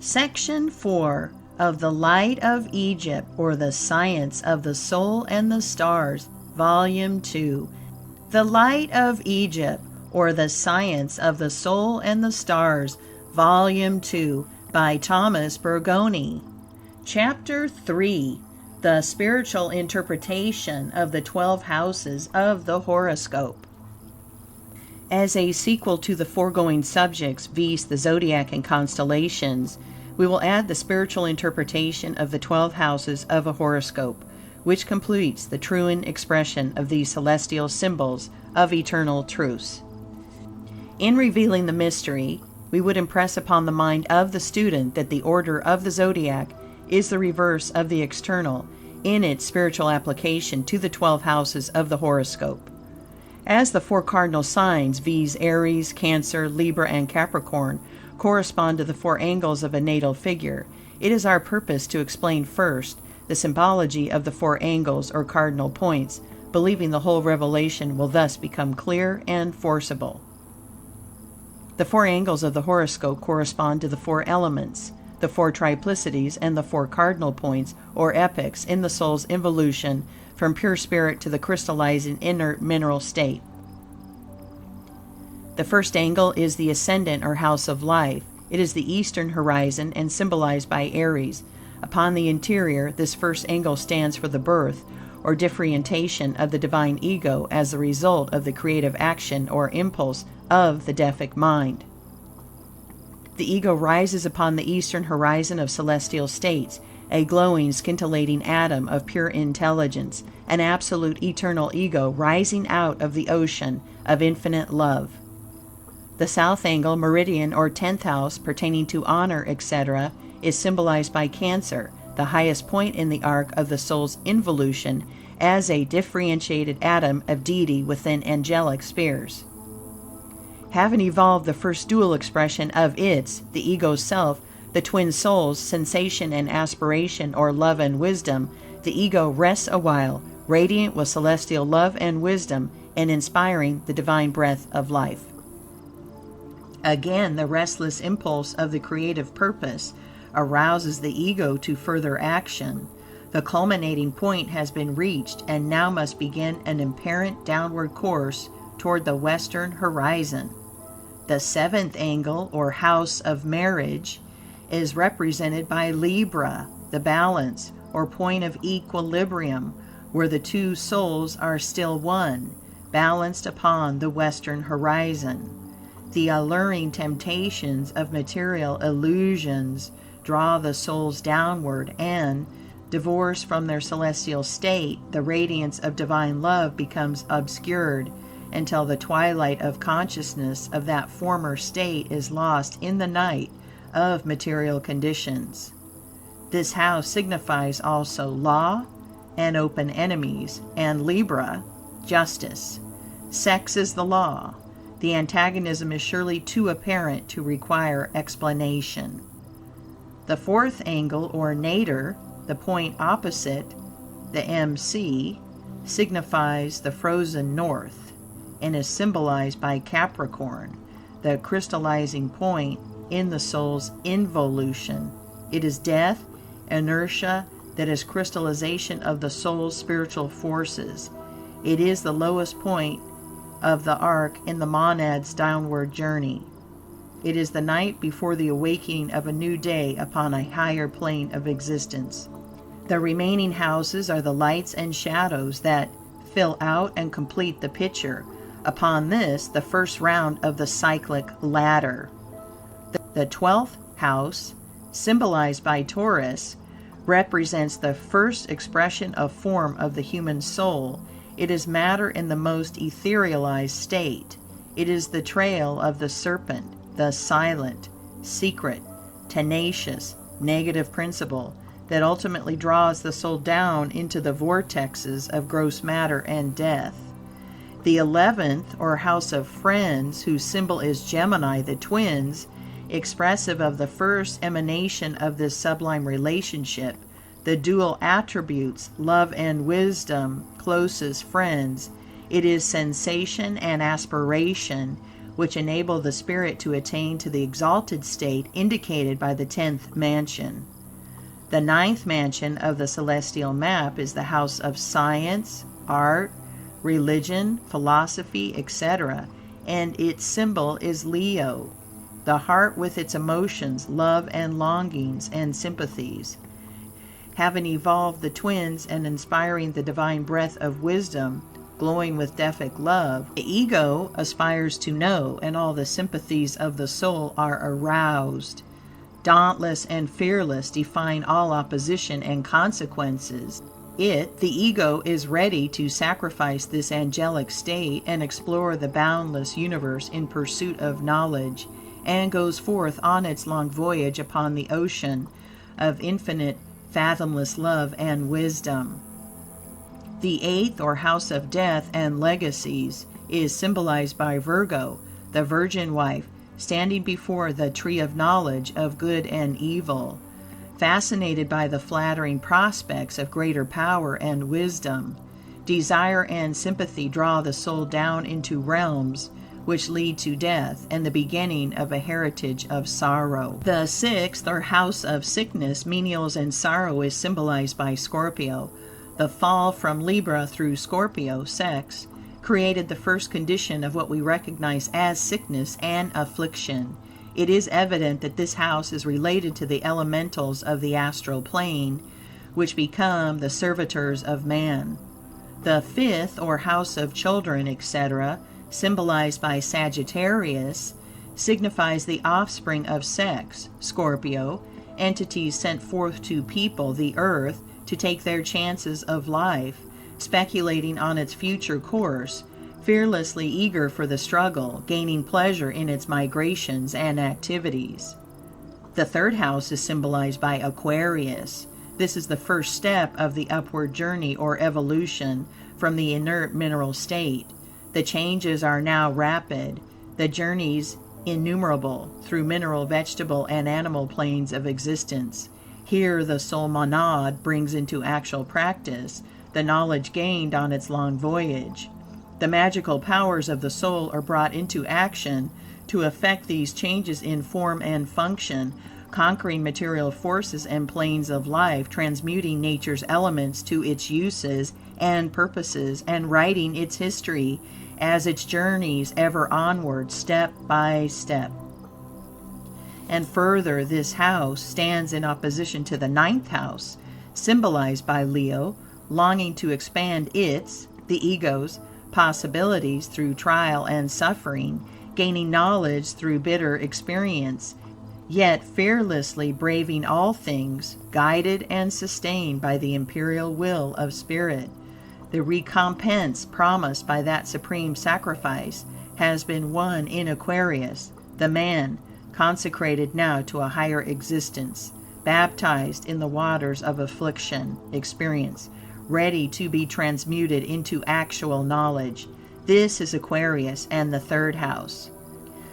Section 4 of The Light of Egypt, or the Science of the Soul and the Stars, Volume 2. The Light of Egypt, or the Science of the Soul and the Stars, Volume 2, by Thomas Burgoyne. Chapter 3. The Spiritual Interpretation of the 12 Houses of the Horoscope. As a sequel to the foregoing subjects, viz., the zodiac and constellations, we will add the spiritual interpretation of the 12 houses of a horoscope, which completes the truant expression of these celestial symbols of eternal truths. In revealing the mystery, we would impress upon the mind of the student that the order of the zodiac is the reverse of the external in its spiritual application to the 12 houses of the horoscope. As the 4 cardinal signs, viz., Aries, Cancer, Libra, and Capricorn, correspond to the 4 angles of a natal figure, it is our purpose to explain first the symbology of the 4 angles or cardinal points, believing the whole revelation will thus become clear and forcible. The 4 angles of the horoscope correspond to the 4 elements, the 4 triplicities, and the 4 cardinal points or epochs in the soul's involution from pure spirit to the crystallizing inert mineral state. The first angle is the ascendant or house of life. It is the eastern horizon and symbolized by Aries. Upon the interior, this first angle stands for the birth or differentiation of the divine ego as the result of the creative action or impulse of the deific mind. The ego rises upon the eastern horizon of celestial states, a glowing, scintillating atom of pure intelligence, an absolute eternal ego rising out of the ocean of infinite love. The south angle, meridian, or 10th house, pertaining to honor, etc., is symbolized by Cancer, the highest point in the arc of the soul's involution, as a differentiated atom of deity within angelic spheres. Having evolved the first dual expression of its, the ego's self, the twin souls, sensation and aspiration, or love and wisdom, the ego rests a while, radiant with celestial love and wisdom, and inspiring the divine breath of life. Again, the restless impulse of the creative purpose arouses the ego to further action. The culminating point has been reached, and now must begin an apparent downward course toward the western horizon. The 7th angle, or house of marriage, is represented by Libra, the balance, or point of equilibrium, where the 2 souls are still one, balanced upon the western horizon. The alluring temptations of material illusions draw the souls downward, and, divorced from their celestial state, the radiance of divine love becomes obscured until the twilight of consciousness of that former state is lost in the night of material conditions. This house signifies also law and open enemies, and Libra, justice. Sex is the law. The antagonism is surely too apparent to require explanation. The 4th angle, or nadir, the point opposite the MC, signifies the frozen north, and is symbolized by Capricorn, the crystallizing point in the soul's involution. It is death, inertia, that is crystallization of the soul's spiritual forces. It is the lowest point of the arc in the monad's downward journey. It is the night before the awakening of a new day upon a higher plane of existence. The remaining houses are the lights and shadows that fill out and complete the picture. Upon this, the first round of the cyclic ladder. The 12th house, symbolized by Taurus, represents the first expression of form of the human soul. It is matter in the most etherealized state. It is the trail of the serpent, the silent, secret, tenacious, negative principle that ultimately draws the soul down into the vortexes of gross matter and death. The 11th, or house of friends, whose symbol is Gemini, the twins, expressive of the first emanation of this sublime relationship, the dual attributes, love and wisdom, closest friends. It is sensation and aspiration, which enable the spirit to attain to the exalted state indicated by the 10th mansion. The 9th mansion of the celestial map is the house of science, art, religion, philosophy, etc., and its symbol is Leo, the heart with its emotions, love and longings and sympathies. Having evolved the twins and inspiring the divine breath of wisdom, glowing with deific love, the ego aspires to know, and all the sympathies of the soul are aroused. Dauntless and fearless, defying all opposition and consequences, the ego, is ready to sacrifice this angelic state and explore the boundless universe in pursuit of knowledge, and goes forth on its long voyage upon the ocean of infinite, fathomless love and wisdom. The 8th, or house of death and legacies, is symbolized by Virgo, the virgin wife, standing before the tree of knowledge of good and evil. Fascinated by the flattering prospects of greater power and wisdom, desire and sympathy draw the soul down into realms which lead to death and the beginning of a heritage of sorrow. The 6th, or house of sickness, menials, and sorrow, is symbolized by Scorpio. The fall from Libra through Scorpio, sex, created the first condition of what we recognize as sickness and affliction. It is evident that this house is related to the elementals of the astral plane, which become the servitors of man. The 5th, or house of children, etc., symbolized by Sagittarius, signifies the offspring of sex, Scorpio, entities sent forth to people the earth to take their chances of life, speculating on its future course, fearlessly eager for the struggle, gaining pleasure in its migrations and activities. The 3rd house is symbolized by Aquarius. This is the first step of the upward journey or evolution from the inert mineral state. The changes are now rapid, the journeys innumerable through mineral, vegetable, and animal planes of existence. Here the soul monad brings into actual practice the knowledge gained on its long voyage. The magical powers of the soul are brought into action to effect these changes in form and function, conquering material forces and planes of life, transmuting nature's elements to its uses and purposes, and writing its history as it journeys ever onward, step by step. And further, this house stands in opposition to the 9th house, symbolized by Leo, longing to expand its, the ego's, possibilities through trial and suffering, gaining knowledge through bitter experience, yet fearlessly braving all things, guided and sustained by the imperial will of spirit. The recompense promised by that supreme sacrifice has been won in Aquarius, the man, consecrated now to a higher existence, baptized in the waters of affliction, experience, ready to be transmuted into actual knowledge. This is Aquarius and the 3rd house.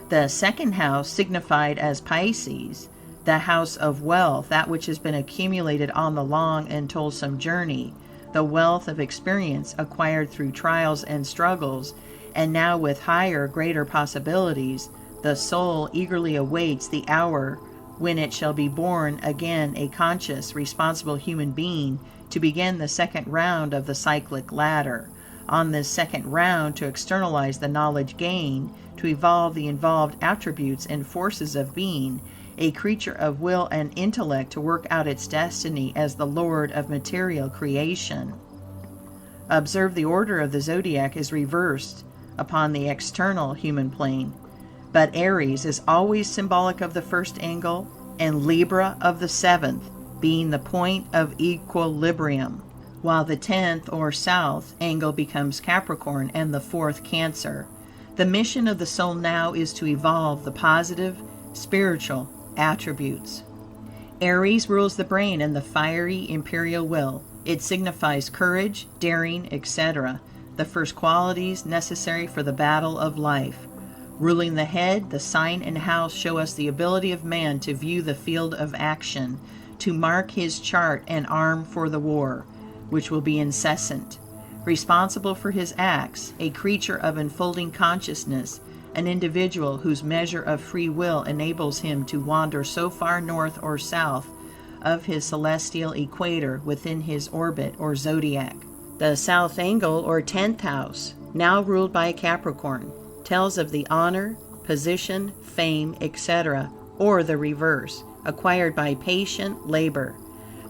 The 2nd house, signified as Pisces, the house of wealth, that which has been accumulated on the long and toilsome journey, the wealth of experience acquired through trials and struggles, and now with higher, greater possibilities, the soul eagerly awaits the hour when it shall be born again a conscious, responsible human being to begin the 2nd round of the cyclic ladder. On this 2nd round, to externalize the knowledge gained, to evolve the involved attributes and forces of being, a creature of will and intellect to work out its destiny as the Lord of material creation. Observe, the order of the zodiac is reversed upon the external human plane, but Aries is always symbolic of the 1st angle, and Libra of the 7th, being the point of equilibrium, while the 10th, or south, angle becomes Capricorn and the 4th Cancer. The mission of the soul now is to evolve the positive, spiritual attributes. Aries rules the brain and the fiery imperial will. It signifies courage, daring, etc., the first qualities necessary for the battle of life. Ruling the head, the sign and house show us the ability of man to view the field of action, to mark his chart and arm for the war, which will be incessant. Responsible for his acts, a creature of unfolding consciousness, an individual whose measure of free will enables him to wander so far north or south of his celestial equator within his orbit or zodiac. The south angle, or 10th house, now ruled by Capricorn, tells of the honor, position, fame, etc., or the reverse, acquired by patient labor.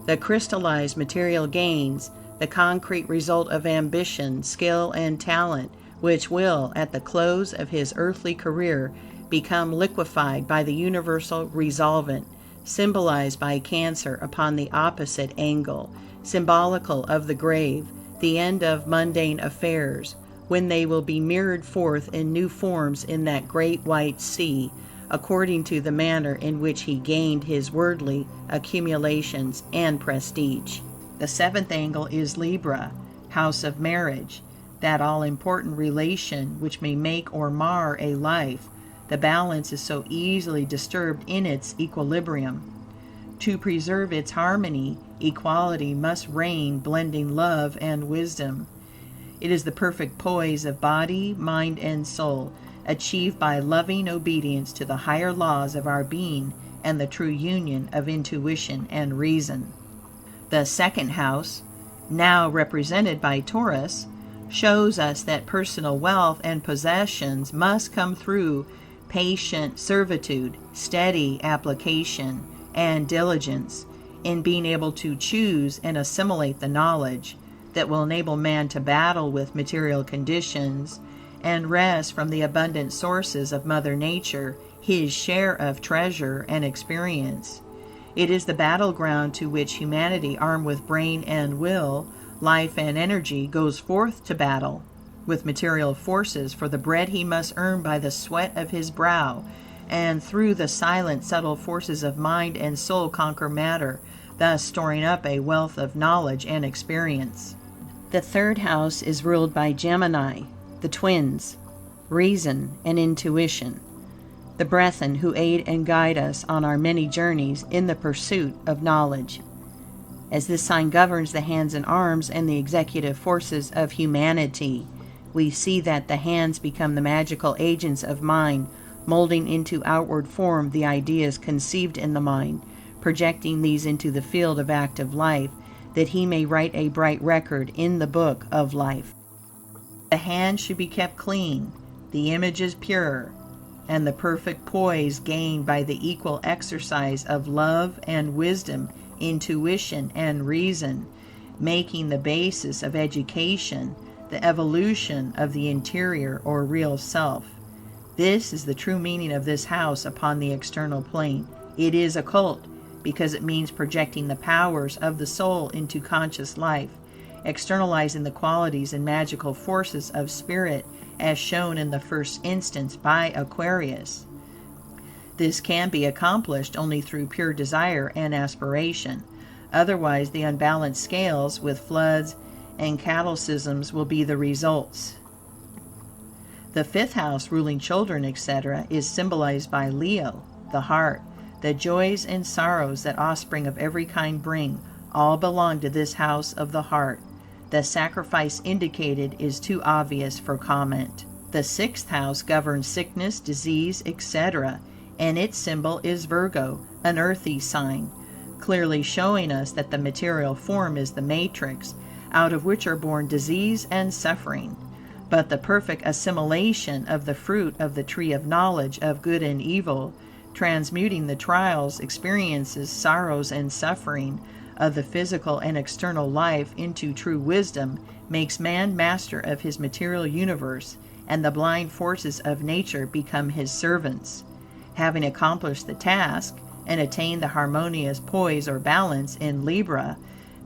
The crystallized material gains, the concrete result of ambition, skill, and talent, which will, at the close of his earthly career, become liquefied by the universal resolvent, symbolized by Cancer upon the opposite angle, symbolical of the grave, the end of mundane affairs, when they will be mirrored forth in new forms in that great white sea, according to the manner in which he gained his worldly accumulations and prestige. The 7th angle is Libra, house of marriage, that all-important relation which may make or mar a life. The balance is so easily disturbed in its equilibrium. To preserve its harmony, equality must reign, blending love and wisdom. It is the perfect poise of body, mind, and soul, achieved by loving obedience to the higher laws of our being and the true union of intuition and reason. The 2nd house, now represented by Taurus, shows us that personal wealth and possessions must come through patient servitude, steady application, and diligence in being able to choose and assimilate the knowledge that will enable man to battle with material conditions and wrest from the abundant sources of Mother Nature his share of treasure and experience. It is the battleground to which humanity, armed with brain and will, life and energy, goes forth to battle with material forces for the bread he must earn by the sweat of his brow, and through the silent, subtle forces of mind and soul conquer matter, thus storing up a wealth of knowledge and experience. The 3rd house is ruled by Gemini, the twins, reason and intuition, the brethren who aid and guide us on our many journeys in the pursuit of knowledge. As this sign governs the hands and arms and the executive forces of humanity, we see that the hands become the magical agents of mind, molding into outward form the ideas conceived in the mind, projecting these into the field of active life, that he may write a bright record in the book of life. The hands should be kept clean, the images pure, and the perfect poise gained by the equal exercise of love and wisdom, intuition and reason, making the basis of education, the evolution of the interior or real self. This is the true meaning of this house upon the external plane. It is occult because it means projecting the powers of the soul into conscious life, externalizing the qualities and magical forces of spirit as shown in the first instance by Aquarius. This can be accomplished only through pure desire and aspiration. Otherwise, the unbalanced scales with floods and cataclysms will be the results. The 5th house, ruling children, etc., is symbolized by Leo, the heart. The joys and sorrows that offspring of every kind bring, all belong to this house of the heart. The sacrifice indicated is too obvious for comment. The 6th house governs sickness, disease, etc., and its symbol is Virgo, an earthy sign, clearly showing us that the material form is the matrix, out of which are born disease and suffering. But the perfect assimilation of the fruit of the tree of knowledge of good and evil, transmuting the trials, experiences, sorrows, and suffering of the physical and external life into true wisdom, makes man master of his material universe, and the blind forces of nature become his servants. Having accomplished the task and attained the harmonious poise or balance in Libra,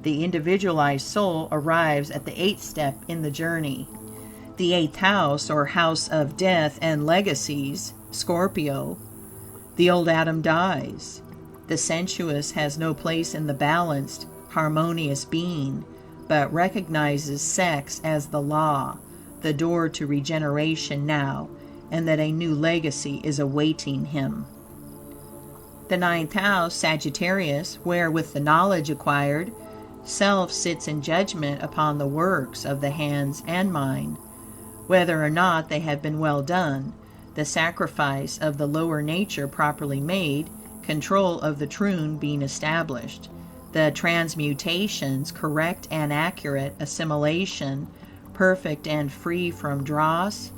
the individualized soul arrives at the 8th step in the journey. The 8th house, or house of death and legacies, Scorpio. The old Adam dies. The sensuous has no place in the balanced, harmonious being, but recognizes sex as the law, the door to regeneration now, and that a new legacy is awaiting him. The 9th house, Sagittarius, where with the knowledge acquired, self sits in judgment upon the works of the hands and mind, whether or not they have been well done. the sacrifice of the lower nature properly made, control of the troon being established, the transmutations correct and accurate, assimilation perfect and free from dross,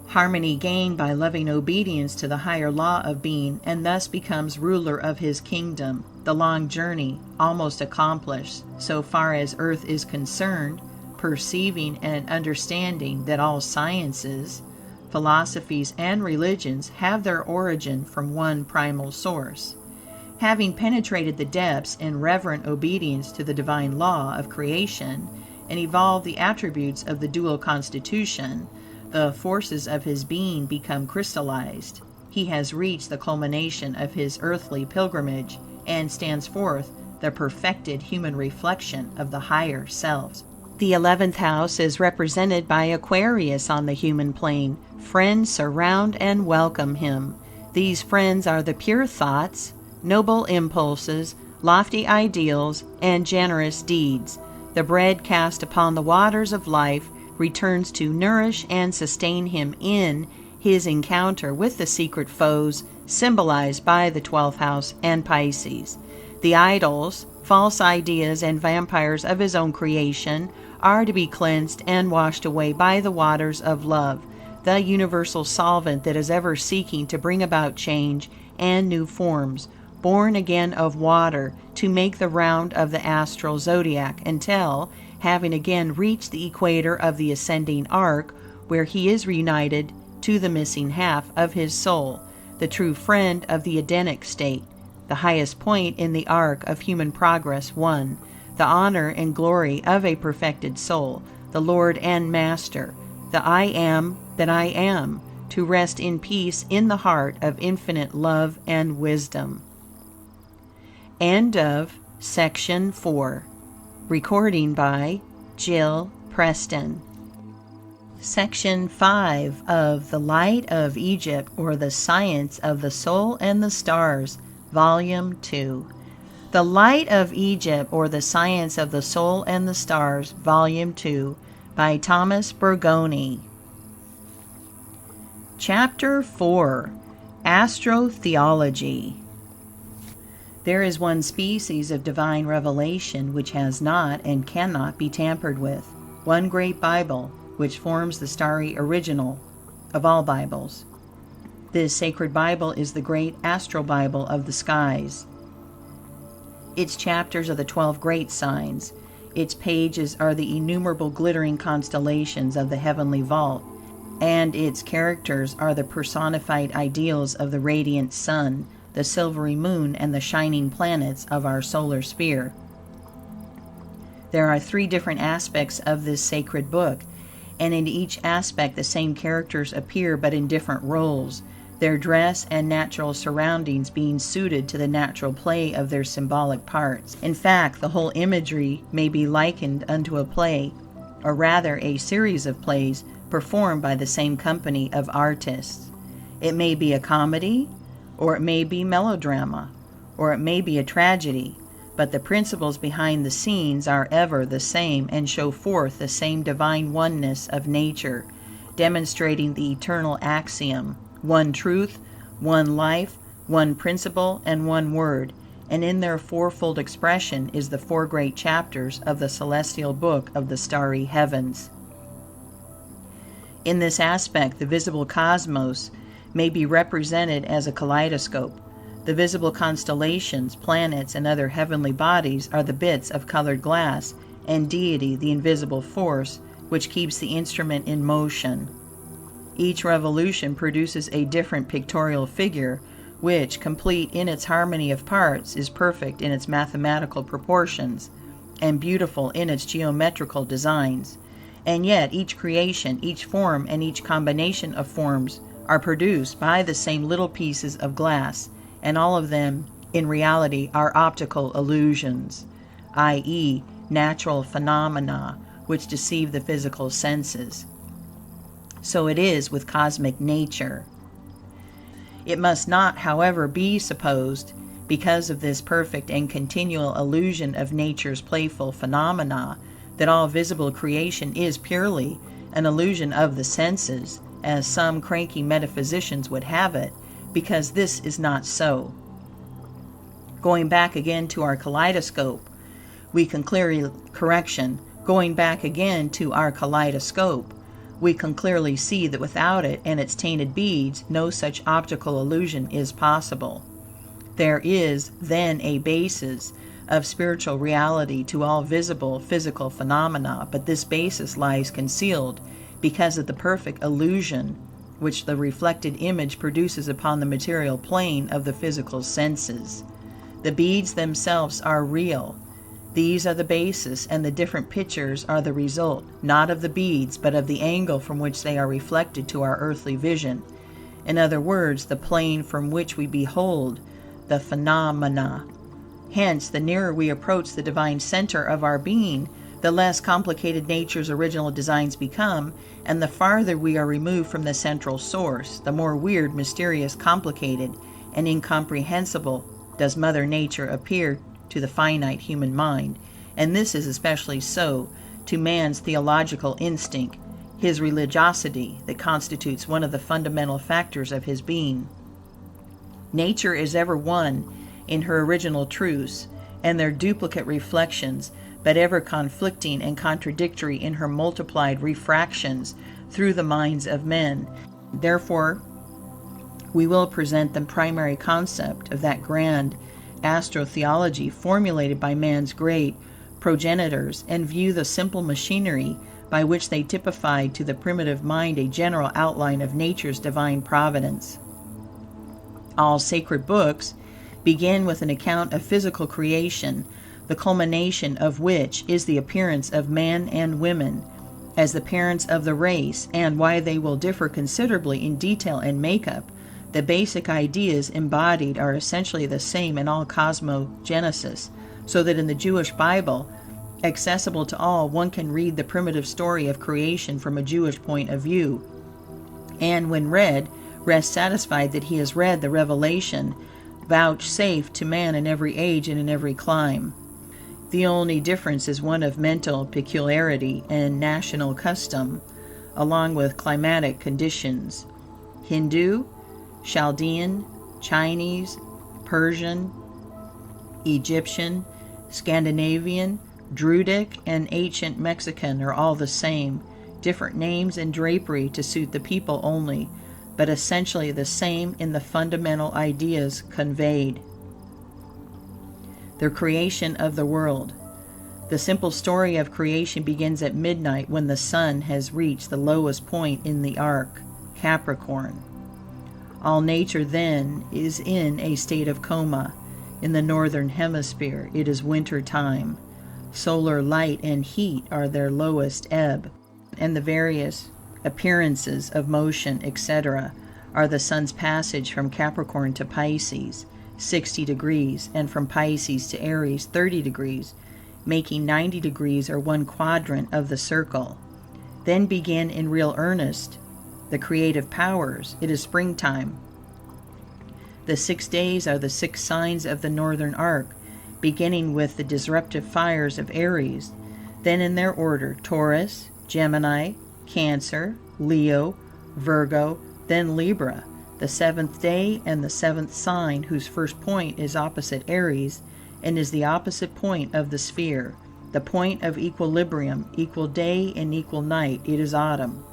harmony gained by loving obedience to the higher law of being, and thus becomes ruler of his kingdom, the long journey almost accomplished, so far as earth is concerned, perceiving and understanding that all sciences, philosophies, and religions have their origin from one primal source. Having penetrated the depths in reverent obedience to the divine law of creation, and evolved the attributes of the dual constitution, the forces of his being become crystallized. He has reached the culmination of his earthly pilgrimage, and stands forth the perfected human reflection of the higher selves. The 11th house is represented by Aquarius on the human plane. Friends surround and welcome him. These friends are the pure thoughts, noble impulses, lofty ideals, and generous deeds. The bread cast upon the waters of life returns to nourish and sustain him in his encounter with the secret foes symbolized by the 12th house and Pisces. The idols, false ideas, and vampires of his own creation are to be cleansed and washed away by the waters of love, the universal solvent that is ever seeking to bring about change and new forms, born again of water, to make the round of the astral zodiac until, having again reached the equator of the ascending arc, where he is reunited to the missing half of his soul, the true friend of the Edenic state, the highest point in the arc of human progress won, the honor and glory of a perfected soul, the Lord and Master, the I am that I am, to rest in peace in the heart of infinite love and wisdom. End of section 4. Recording by Jill Preston. Section 5 of The Light of Egypt, or the Science of the Soul and the Stars, Volume 2. The Light of Egypt, or the Science of the Soul and the Stars, Volume 2, by Thomas Burgoyne. Chapter 4. Astrotheology. There is one species of divine revelation which has not and cannot be tampered with, one great Bible, which forms the starry original of all Bibles. This sacred Bible is the great astral Bible of the skies. Its chapters are the 12 great signs. Its pages are the innumerable glittering constellations of the heavenly vault, and its characters are the personified ideals of the radiant sun, the silvery moon, and the shining planets of our solar sphere. There are 3 different aspects of this sacred book, and in each aspect the same characters appear, but in different roles, their dress and natural surroundings being suited to the natural play of their symbolic parts. In fact, the whole imagery may be likened unto a play, or rather a series of plays performed by the same company of artists. It may be a comedy, or it may be melodrama, or it may be a tragedy, but the principles behind the scenes are ever the same and show forth the same divine oneness of nature, demonstrating the eternal axiom, one truth, one life, one principle, and one word, and in their fourfold expression is the 4 great chapters of the celestial book of the starry heavens. In this aspect, the visible cosmos may be represented as a kaleidoscope. The visible constellations, planets, and other heavenly bodies are the bits of colored glass, and deity, the invisible force, which keeps the instrument in motion. Each revolution produces a different pictorial figure, which, complete in its harmony of parts, is perfect in its mathematical proportions, and beautiful in its geometrical designs. And yet each creation, each form, and each combination of forms are produced by the same little pieces of glass, and all of them, in reality, are optical illusions, i.e., natural phenomena which deceive the physical senses. So it is with cosmic nature. It must not, however, be supposed, because of this perfect and continual illusion of nature's playful phenomena, that all visible creation is purely an illusion of the senses, as some cranky metaphysicians would have it, because this is not so. Going back again to our kaleidoscope, we can clearly see that without it and its tainted beads, no such optical illusion is possible. There is, then, a basis of spiritual reality to all visible physical phenomena, but this basis lies concealed because of the perfect illusion which the reflected image produces upon the material plane of the physical senses. The beads themselves are real. These are the basis, and the different pictures are the result, not of the beads, but of the angle from which they are reflected to our earthly vision. In other words, the plane from which we behold the phenomena. Hence, the nearer we approach the divine center of our being, the less complicated nature's original designs become, and the farther we are removed from the central source, the more weird, mysterious, complicated, and incomprehensible does Mother Nature appear to the finite human mind, and this is especially so to man's theological instinct, his religiosity, that constitutes one of the fundamental factors of his being. Nature is ever one in her original truths and their duplicate reflections, but ever conflicting and contradictory in her multiplied refractions through the minds of men. Therefore, we will present the primary concept of that grand astrotheology formulated by man's great progenitors, and view the simple machinery by which they typified to the primitive mind a general outline of nature's divine providence. All sacred books begin with an account of physical creation, the culmination of which is the appearance of man and women as the parents of the race, and why they will differ considerably in detail and makeup. The basic ideas embodied are essentially the same in all cosmogenesis, so that in the Jewish Bible, accessible to all, one can read the primitive story of creation from a Jewish point of view, and when read, rest satisfied that he has read the revelation vouchsafed to man in every age and in every clime. The only difference is one of mental peculiarity and national custom, along with climatic conditions. Hindu, Chaldean, Chinese, Persian, Egyptian, Scandinavian, Druidic, and ancient Mexican are all the same, different names and drapery to suit the people only, but essentially the same in the fundamental ideas conveyed. The creation of the world. The simple story of creation begins at midnight, when the sun has reached the lowest point in the arc, Capricorn. All nature then is in a state of coma. In the northern hemisphere, it is winter time. Solar light and heat are their lowest ebb, and the various appearances of motion, etc., are the sun's passage from Capricorn to Pisces, 60 degrees, and from Pisces to Aries, 30 degrees, making 90 degrees or one quadrant of the circle. Then begin in real earnest the creative powers. It is springtime. The 6 days are the 6 signs of the northern arc, beginning with the disruptive fires of Aries, then in their order: Taurus, Gemini, Cancer, Leo, Virgo, then Libra. The 7th day and the 7th sign, whose first point is opposite Aries and is the opposite point of the sphere, the point of equilibrium, equal day and equal night. It is autumn.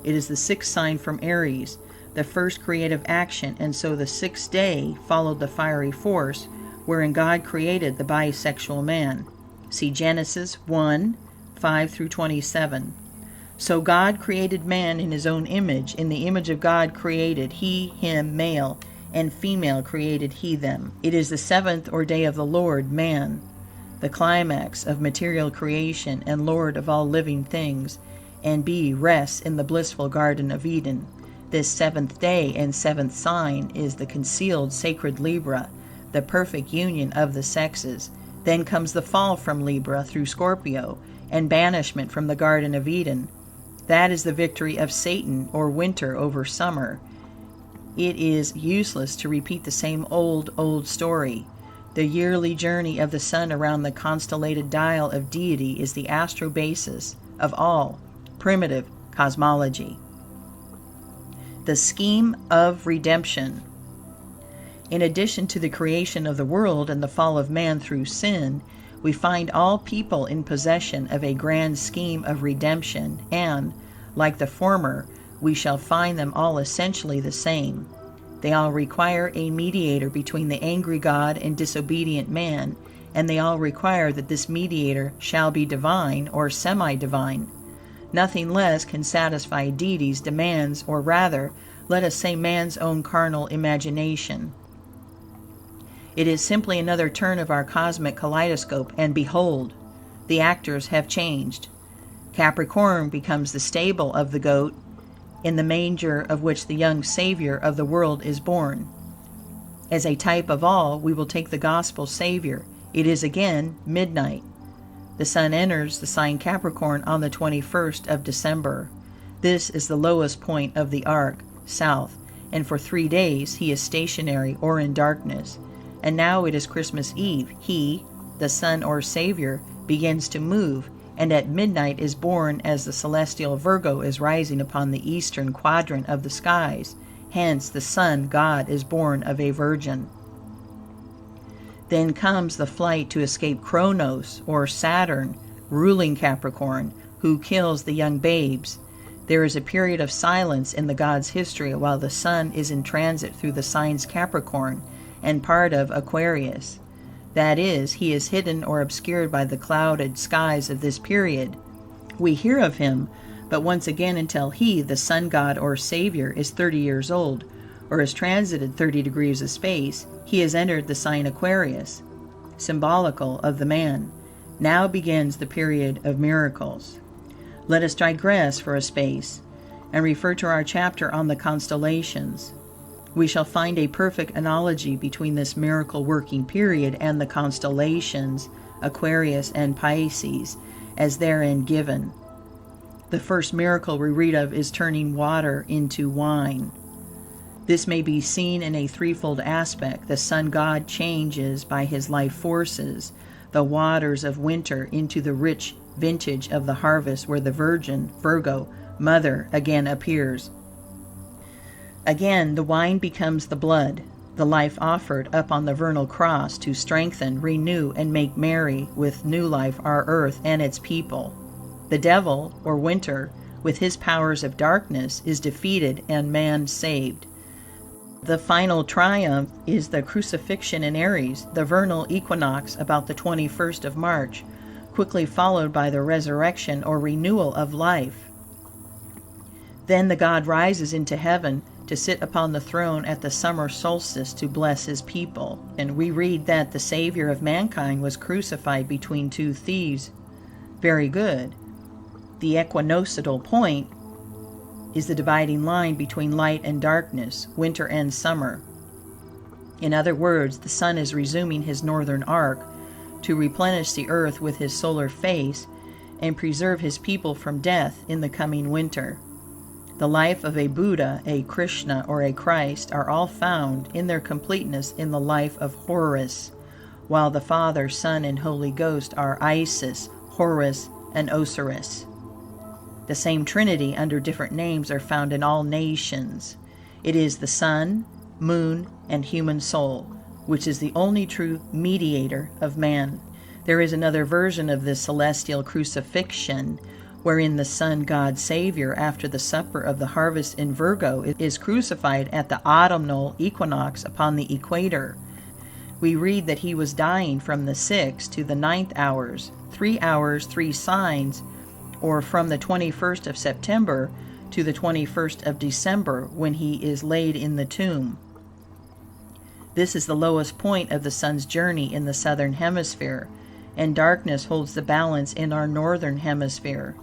It is the 6th sign from Aries, the first creative action, and so the 6th day followed the fiery force wherein God created the bisexual man. See Genesis 1:5-27. So God created man in his own image. In the image of God created he him, male and female created he them. It is the 7th or day of the Lord, man, the climax of material creation and Lord of all living things, and B rests in the blissful Garden of Eden. This 7th day and 7th sign is the concealed sacred Libra, the perfect union of the sexes. Then comes the fall from Libra through Scorpio, and banishment from the Garden of Eden. That is the victory of Satan, or winter, over summer. It is useless to repeat the same old story. The yearly journey of the sun around the constellated dial of deity is the astro basis of all primitive cosmology. The scheme of redemption. In addition to the creation of the world and the fall of man through sin, we find all people in possession of a grand scheme of redemption, and, like the former, we shall find them all essentially the same. They all require a mediator between the angry God and disobedient man, and they all require that this mediator shall be divine or semi-divine. Nothing less can satisfy deity's demands, or rather, let us say man's own carnal imagination. It is simply another turn of our cosmic kaleidoscope, and behold, the actors have changed. Capricorn becomes the stable of the goat, in the manger of which the young Savior of the world is born. As a type of all, we will take the gospel Savior. It is again midnight. The sun enters the sign Capricorn on the 21st of December. This is the lowest point of the arc, south, and for 3 days he is stationary or in darkness. And now it is Christmas Eve. He, the sun or Savior, begins to move, and at midnight is born as the celestial Virgo is rising upon the eastern quadrant of the skies. Hence, the sun god is born of a virgin. Then comes the flight to escape Kronos, or Saturn, ruling Capricorn, who kills the young babes. There is a period of silence in the god's history while the sun is in transit through the signs Capricorn and part of Aquarius. That is, he is hidden or obscured by the clouded skies of this period. We hear of him, but once again until he, the sun god or Savior, is 30 years old, or has transited 30 degrees of space, he has entered the sign Aquarius, symbolical of the man. Now begins the period of miracles. Let us digress for a space, and refer to our chapter on the constellations. We shall find a perfect analogy between this miracle-working period and the constellations, Aquarius and Pisces, as therein given. The first miracle we read of is turning water into wine. This may be seen in a threefold aspect. The sun god changes by his life forces the waters of winter into the rich vintage of the harvest, where the virgin, Virgo, mother, again appears. Again, the wine becomes the blood, the life offered up on the vernal cross to strengthen, renew, and make merry with new life our earth and its people. The devil, or winter, with his powers of darkness, is defeated and man saved. The final triumph is the crucifixion in Aries, the vernal equinox about the 21st of March, quickly followed by the resurrection or renewal of life. Then the god rises into heaven to sit upon the throne at the summer solstice to bless his people. And we read that the Savior of mankind was crucified between two thieves. Very good. The equinoctial point is the dividing line between light and darkness, winter and summer. In other words, the sun is resuming his northern arc to replenish the earth with his solar face and preserve his people from death in the coming winter. The life of a Buddha, a Krishna, or a Christ are all found in their completeness in the life of Horus, while the Father, Son, and Holy Ghost are Isis, Horus, and Osiris. The same Trinity under different names are found in all nations. It is the sun, moon, and human soul, which is the only true mediator of man. There is another version of this celestial crucifixion, wherein the sun god Savior, after the supper of the harvest in Virgo, is crucified at the autumnal equinox upon the equator. We read that he was dying from the 6th to the 9th hours, 3 hours, 3 signs, or from the 21st of September to the 21st of December, when he is laid in the tomb. This is the lowest point of the sun's journey in the southern hemisphere, and darkness holds the balance in our northern hemisphere.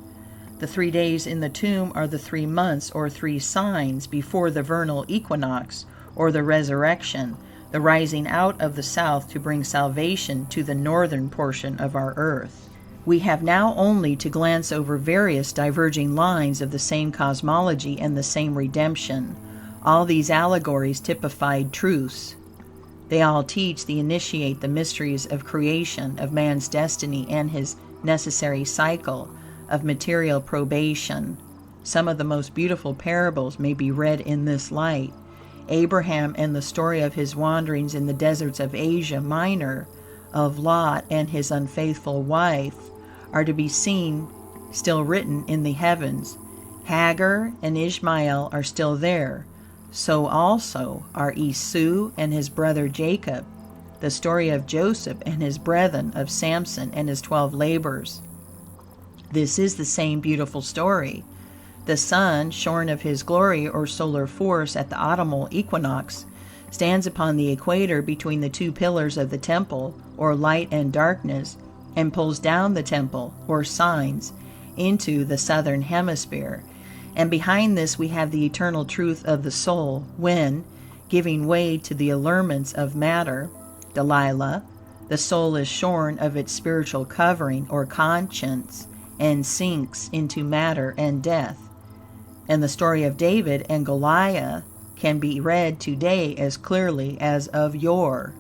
The 3 days in the tomb are the 3 months or 3 signs before the vernal equinox, or the resurrection, the rising out of the south to bring salvation to the northern portion of our earth. We have now only to glance over various diverging lines of the same cosmology and the same redemption. All these allegories typified truths. They all teach the initiate the mysteries of creation, of man's destiny, and his necessary cycle of material probation. Some of the most beautiful parables may be read in this light. Abraham and the story of his wanderings in the deserts of Asia Minor, of Lot and his unfaithful wife, are to be seen still written in the heavens. Hagar and Ishmael are still there. So also are Esau and his brother Jacob, the story of Joseph and his brethren, of Samson and his 12 labors. This is the same beautiful story. The sun, shorn of his glory or solar force at the autumnal equinox, stands upon the equator between the two pillars of the temple, or light and darkness, and pulls down the temple, or signs, into the southern hemisphere. And behind this we have the eternal truth of the soul, when, giving way to the allurements of matter, Delilah, the soul is shorn of its spiritual covering, or conscience, and sinks into matter and death. And the story of David and Goliath can be read today as clearly as of yore.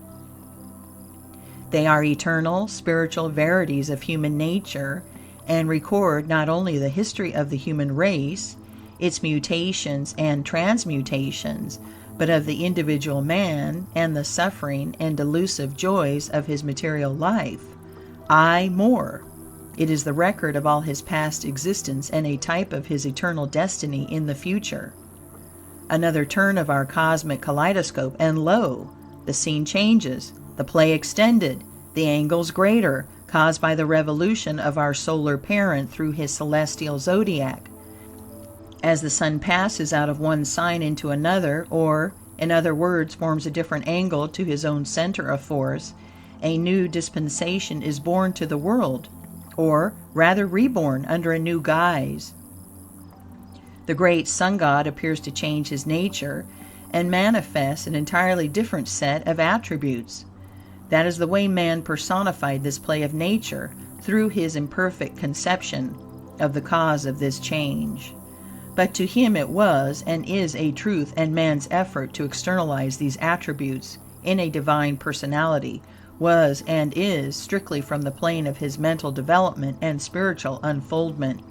They are eternal, spiritual verities of human nature, and record not only the history of the human race, its mutations and transmutations, but of the individual man and the suffering and delusive joys of his material life. Aye, more. It is the record of all his past existence and a type of his eternal destiny in the future. Another turn of our cosmic kaleidoscope, and lo, the scene changes, the play extended, the angles greater, caused by the revolution of our solar parent through his celestial zodiac. As the sun passes out of one sign into another, or, in other words, forms a different angle to his own center of force, a new dispensation is born to the world, or rather reborn under a new guise. The great sun god appears to change his nature and manifest an entirely different set of attributes. That is the way man personified this play of nature through his imperfect conception of the cause of this change. But to him it was and is a truth, and man's effort to externalize these attributes in a divine personality was and is strictly from the plane of his mental development and spiritual unfoldment.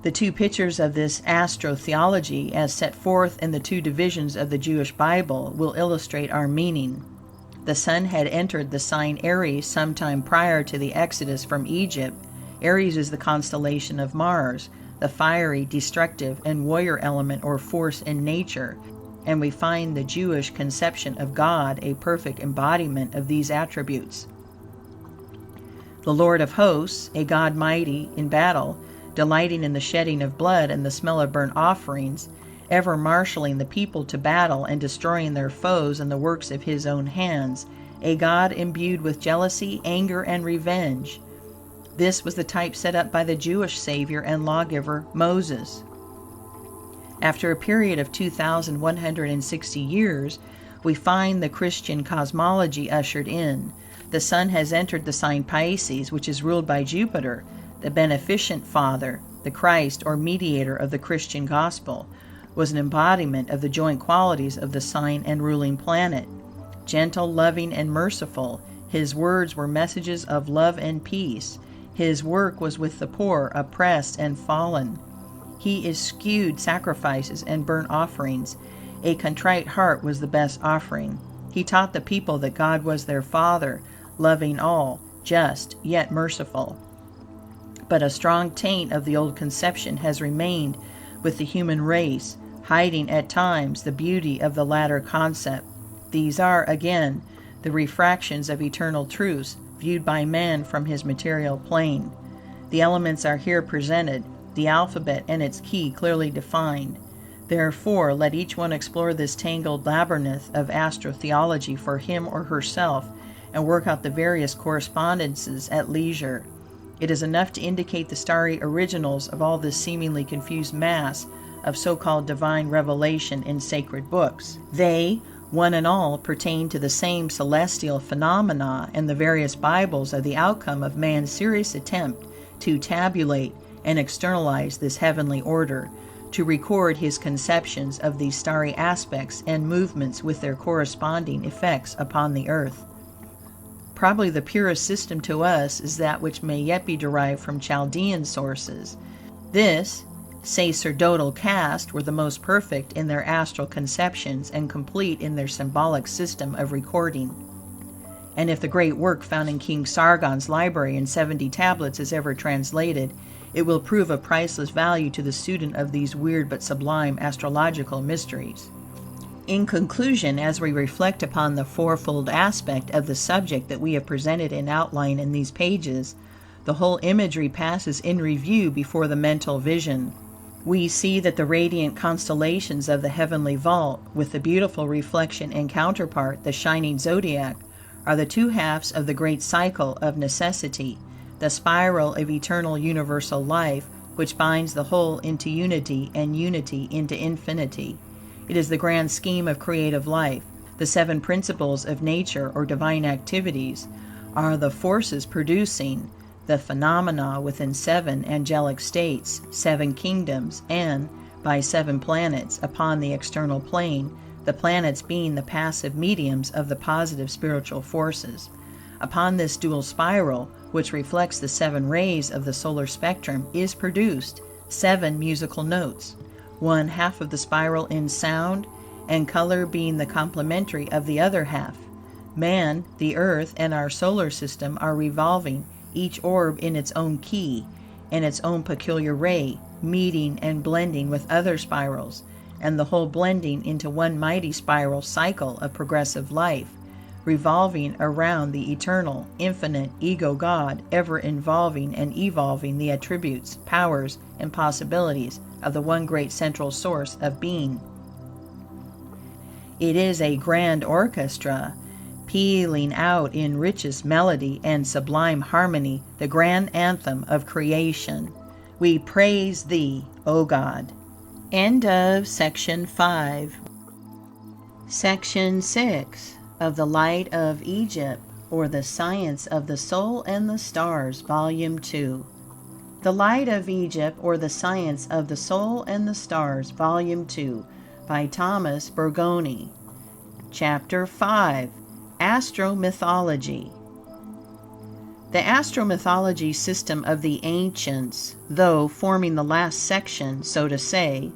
The two pictures of this astrotheology, as set forth in the two divisions of the Jewish Bible, will illustrate our meaning. The sun had entered the sign Aries sometime prior to the exodus from Egypt. Aries is the constellation of Mars, the fiery, destructive, and warrior element or force in nature, and we find the Jewish conception of God a perfect embodiment of these attributes. The Lord of hosts, a God mighty in battle, delighting in the shedding of blood and the smell of burnt offerings, ever marshaling the people to battle and destroying their foes and the works of his own hands, a God imbued with jealousy, anger, and revenge. This was the type set up by the Jewish savior and lawgiver Moses. After a period of 2,160 years, we find the Christian cosmology ushered in. The sun has entered the sign Pisces, which is ruled by Jupiter, the beneficent father. The Christ, or mediator of the Christian gospel, was an embodiment of the joint qualities of the sign and ruling planet. Gentle, loving, and merciful, his words were messages of love and peace. His work was with the poor, oppressed, and fallen. He eschewed sacrifices and burnt offerings. A contrite heart was the best offering. He taught the people that God was their Father, loving all, just, yet merciful. But a strong taint of the old conception has remained with the human race, hiding at times the beauty of the latter concept. These are, again, the refractions of eternal truths, viewed by man from his material plane. The elements are here presented, the alphabet and its key clearly defined. Therefore, let each one explore this tangled labyrinth of astrotheology for him or herself, and work out the various correspondences at leisure. It is enough to indicate the starry originals of all this seemingly confused mass of so-called divine revelation in sacred books. They, one and all, pertain to the same celestial phenomena, and the various Bibles are the outcome of man's serious attempt to tabulate and externalize this heavenly order, to record his conceptions of these starry aspects and movements with their corresponding effects upon the earth. Probably the purest system to us is that which may yet be derived from Chaldean sources. This, sacerdotal caste were the most perfect in their astral conceptions and complete in their symbolic system of recording. And if the great work found in King Sargon's library in 70 tablets is ever translated, it will prove of priceless value to the student of these weird but sublime astrological mysteries. In conclusion, as we reflect upon the fourfold aspect of the subject that we have presented in outline in these pages, the whole imagery passes in review before the mental vision. We see that the radiant constellations of the heavenly vault, with the beautiful reflection and counterpart, the shining zodiac, are the two halves of the great cycle of necessity, the spiral of eternal universal life, which binds the whole into unity and unity into infinity. It is the grand scheme of creative life. The seven principles of nature or divine activities are the forces producing the phenomena within seven angelic states, seven kingdoms, and by seven planets upon the external plane, the planets being the passive mediums of the positive spiritual forces. Upon this dual spiral, which reflects the seven rays of the solar spectrum, is produced seven musical notes, one half of the spiral in sound and color being the complementary of the other half. Man, the earth, and our solar system are revolving, each orb in its own key and its own peculiar ray, meeting and blending with other spirals, and the whole blending into one mighty spiral cycle of progressive life, revolving around the eternal, infinite ego God, ever involving and evolving the attributes, powers, and possibilities of the one great central source of being. It is a grand orchestra, pealing out in richest melody and sublime harmony the grand anthem of creation. We praise Thee, O God. End of section 5. Section 6 of The Light of Egypt, or The Science of the Soul and the Stars, Volume 2. The Light of Egypt, or The Science of the Soul and the Stars, Volume 2, by Thomas Burgoyne. Chapter 5. Astromythology. The astromythology system of the ancients, though forming the last section, so to say,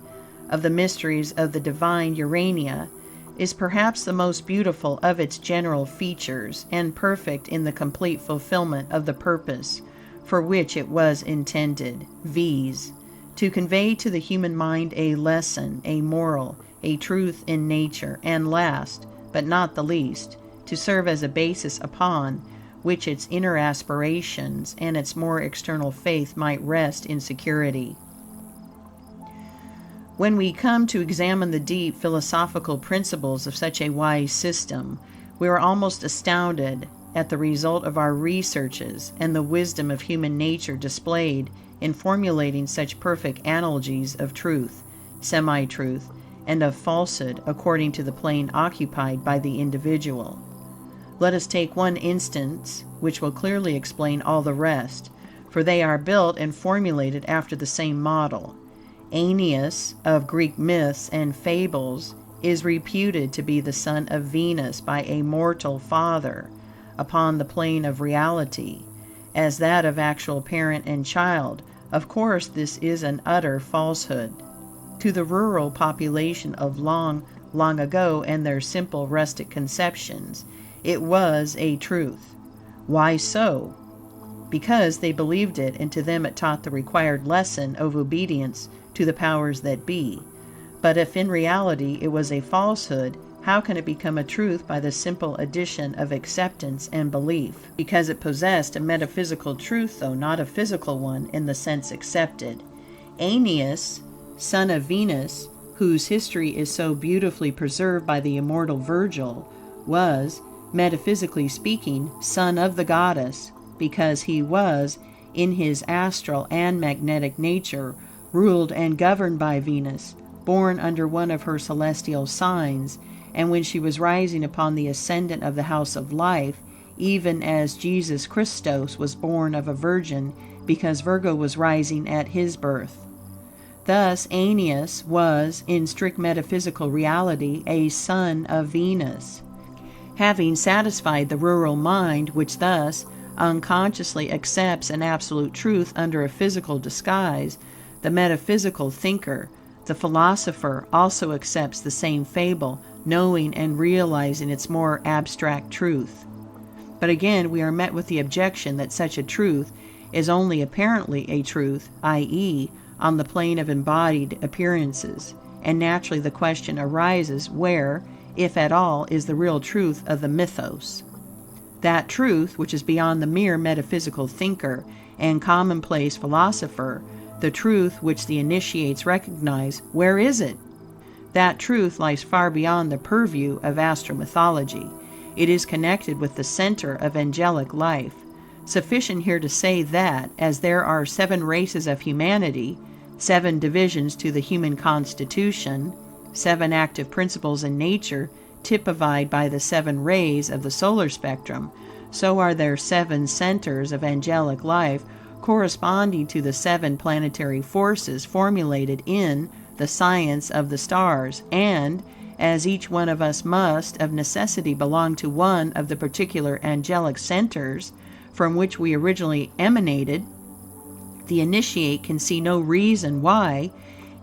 of the mysteries of the divine Urania, is perhaps the most beautiful of its general features, and perfect in the complete fulfillment of the purpose for which it was intended, viz., to convey to the human mind a lesson, a moral, a truth in nature, and last, but not the least, to serve as a basis upon which its inner aspirations and its more external faith might rest in security. When we come to examine the deep philosophical principles of such a wise system, we are almost astounded at the result of our researches and the wisdom of human nature displayed in formulating such perfect analogies of truth, semi-truth, and of falsehood according to the plane occupied by the individual. Let us take one instance which will clearly explain all the rest, for they are built and formulated after the same model. Aeneas, of Greek myths and fables, is reputed to be the son of Venus by a mortal father, upon the plane of reality, as that of actual parent and child. Of course, this is an utter falsehood. To the rural population of long ago and their simple rustic conceptions, it was a truth. Why so? Because they believed it, and to them it taught the required lesson of obedience to the powers that be. But if in reality it was a falsehood, how can it become a truth by the simple addition of acceptance and belief? Because it possessed a metaphysical truth, though not a physical one in the sense accepted. Aeneas, son of Venus, whose history is so beautifully preserved by the immortal Virgil, was, metaphysically speaking, son of the goddess, because he was, in his astral and magnetic nature, ruled and governed by Venus, born under one of her celestial signs, and when she was rising upon the ascendant of the house of life, even as Jesus Christos was born of a virgin, because Virgo was rising at his birth. Thus Aeneas was, in strict metaphysical reality, a son of Venus. Having satisfied the rural mind, which thus unconsciously accepts an absolute truth under a physical disguise, the metaphysical thinker. The philosopher also accepts the same fable, knowing and realizing its more abstract truth. But again, we are met with the objection that such a truth is only apparently a truth, i.e., on the plane of embodied appearances, and naturally the question arises, where, if at all, is the real truth of the mythos? That truth which is beyond the mere metaphysical thinker and commonplace philosopher, the truth which the initiates recognize, where is it? That truth lies far beyond the purview of astral mythology. It is connected with the center of angelic life. Sufficient here to say that, as there are 7 races of humanity, 7 divisions to the human constitution, 7 active principles in nature, typified by the 7 rays of the solar spectrum, so are there 7 centers of angelic life, corresponding to the 7 planetary forces formulated in the science of the stars, and, as each one of us must, of necessity, belong to one of the particular angelic centers from which we originally emanated, the initiate can see no reason why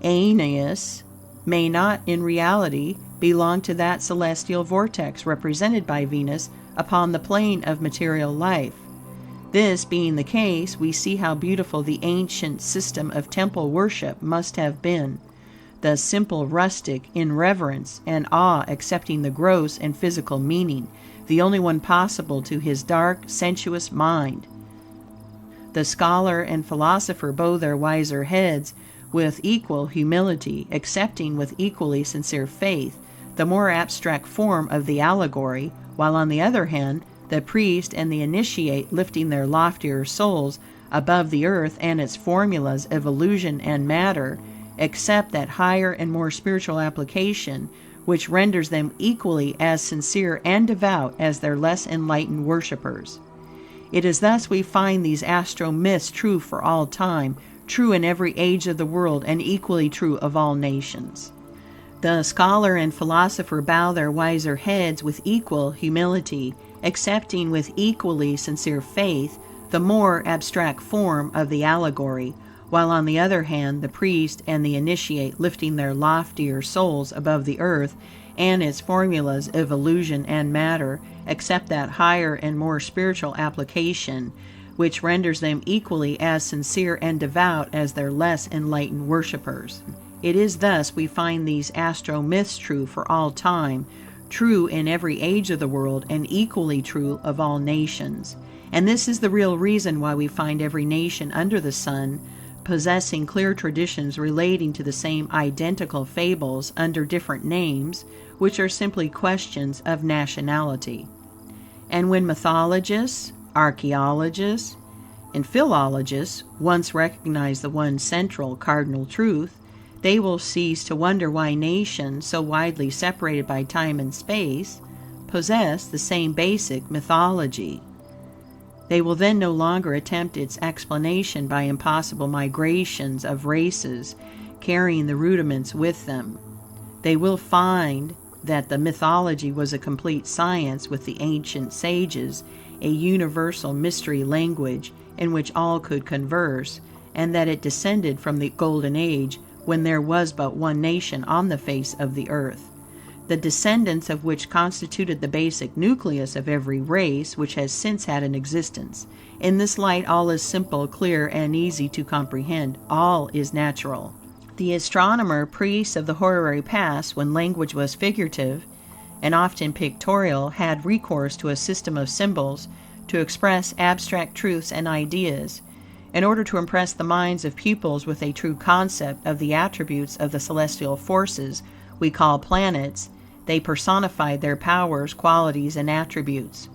Aeneas may not in reality belong to that celestial vortex represented by Venus upon the plane of material life. This being the case, we see how beautiful the ancient system of temple worship must have been. The simple rustic, in reverence and awe, accepting the gross and physical meaning, the only one possible to his dark, sensuous mind. The scholar and philosopher bow their wiser heads with equal humility, accepting with equally sincere faith the more abstract form of the allegory, while on the other hand, the priest and the initiate, lifting their loftier souls above the earth and its formulas of illusion and matter, accept that higher and more spiritual application, which renders them equally as sincere and devout as their less enlightened worshipers. It is thus we find these astro myths true for all time, true in every age of the world, and equally true of all nations. The scholar and philosopher bow their wiser heads with equal humility, accepting with equally sincere faith the more abstract form of the allegory, while on the other hand, the priest and the initiate, lifting their loftier souls above the earth and its formulas of illusion and matter, accept that higher and more spiritual application, which renders them equally as sincere and devout as their less enlightened worshipers. It is thus we find these astro myths true for all time, true in every age of the world, and equally true of all nations. And this is the real reason why we find every nation under the sun possessing clear traditions relating to the same identical fables under different names, which are simply questions of nationality. And when mythologists, archaeologists, and philologists once recognize the one central cardinal truth, they will cease to wonder why nations, so widely separated by time and space, possess the same basic mythology. They will then no longer attempt its explanation by impossible migrations of races carrying the rudiments with them. They will find that the mythology was a complete science with the ancient sages, a universal mystery language in which all could converse, and that it descended from the golden age when there was but one nation on the face of the earth, the descendants of which constituted the basic nucleus of every race which has since had an existence. In this light, all is simple, clear, and easy to comprehend. All is natural. The astronomer priests of the horary past, when language was figurative and often pictorial, had recourse to a system of symbols to express abstract truths and ideas. In order to impress the minds of pupils with a true concept of the attributes of the celestial forces we call planets, they personified their powers, qualities, and attributes.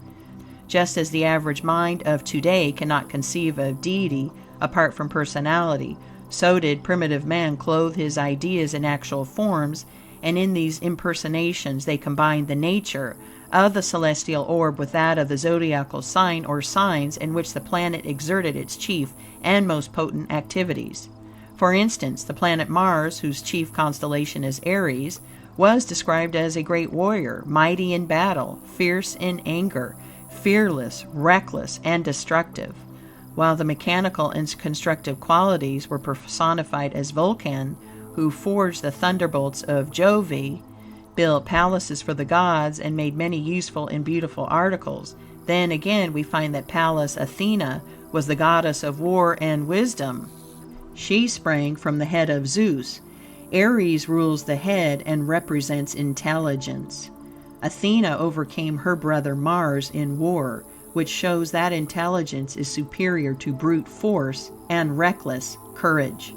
Just as the average mind of today cannot conceive of deity apart from personality, so did primitive man clothe his ideas in actual forms, and in these impersonations they combined the nature of the celestial orb with that of the zodiacal sign or signs in which the planet exerted its chief and most potent activities. For instance, the planet Mars, whose chief constellation is Aries, was described as a great warrior, mighty in battle, fierce in anger, fearless, reckless, and destructive, while the mechanical and constructive qualities were personified as Vulcan, who forged the thunderbolts of Jove, built palaces for the gods, and made many useful and beautiful articles. Then again we find that Pallas Athena was the goddess of war and wisdom. She sprang from the head of Zeus. Aries rules the head and represents intelligence. Athena overcame her brother Mars in war, which shows that intelligence is superior to brute force and reckless courage.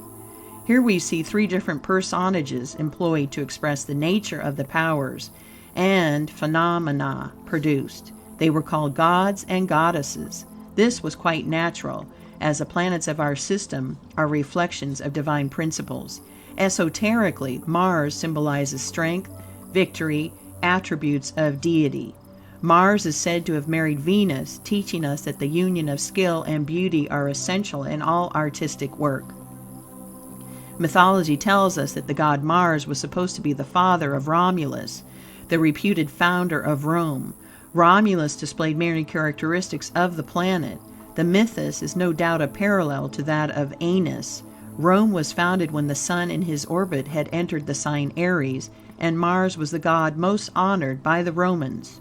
Here we see three different personages employed to express the nature of the powers and phenomena produced. They were called gods and goddesses. This was quite natural, as the planets of our system are reflections of divine principles. Esoterically, Mars symbolizes strength, victory, attributes of deity. Mars is said to have married Venus, teaching us that the union of skill and beauty are essential in all artistic work. Mythology tells us that the god Mars was supposed to be the father of Romulus, the reputed founder of Rome. Romulus displayed many characteristics of the planet. The mythos is no doubt a parallel to that of Aeneas. Rome was founded when the sun in his orbit had entered the sign Aries, and Mars was the god most honored by the Romans.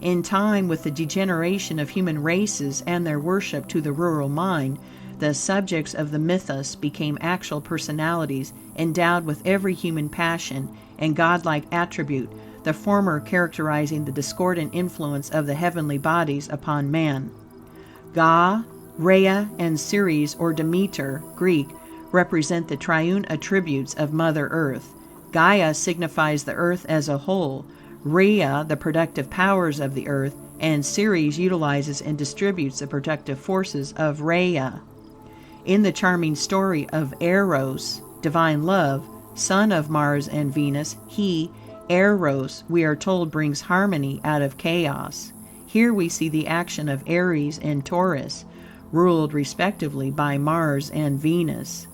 In time, with the degeneration of human races and their worship to the rural mind, the subjects of the mythos became actual personalities endowed with every human passion and godlike attribute, the former characterizing the discordant influence of the heavenly bodies upon man. Ga, Rhea, and Ceres, or Demeter, Greek, represent the triune attributes of Mother Earth. Gaia signifies the earth as a whole, Rhea, the productive powers of the earth, and Ceres utilizes and distributes the productive forces of Rhea. In the charming story of Eros, divine love, son of Mars and Venus, he, Eros, we are told, brings harmony out of chaos. Here we see the action of Aries and Taurus, ruled respectively by Mars and Venus.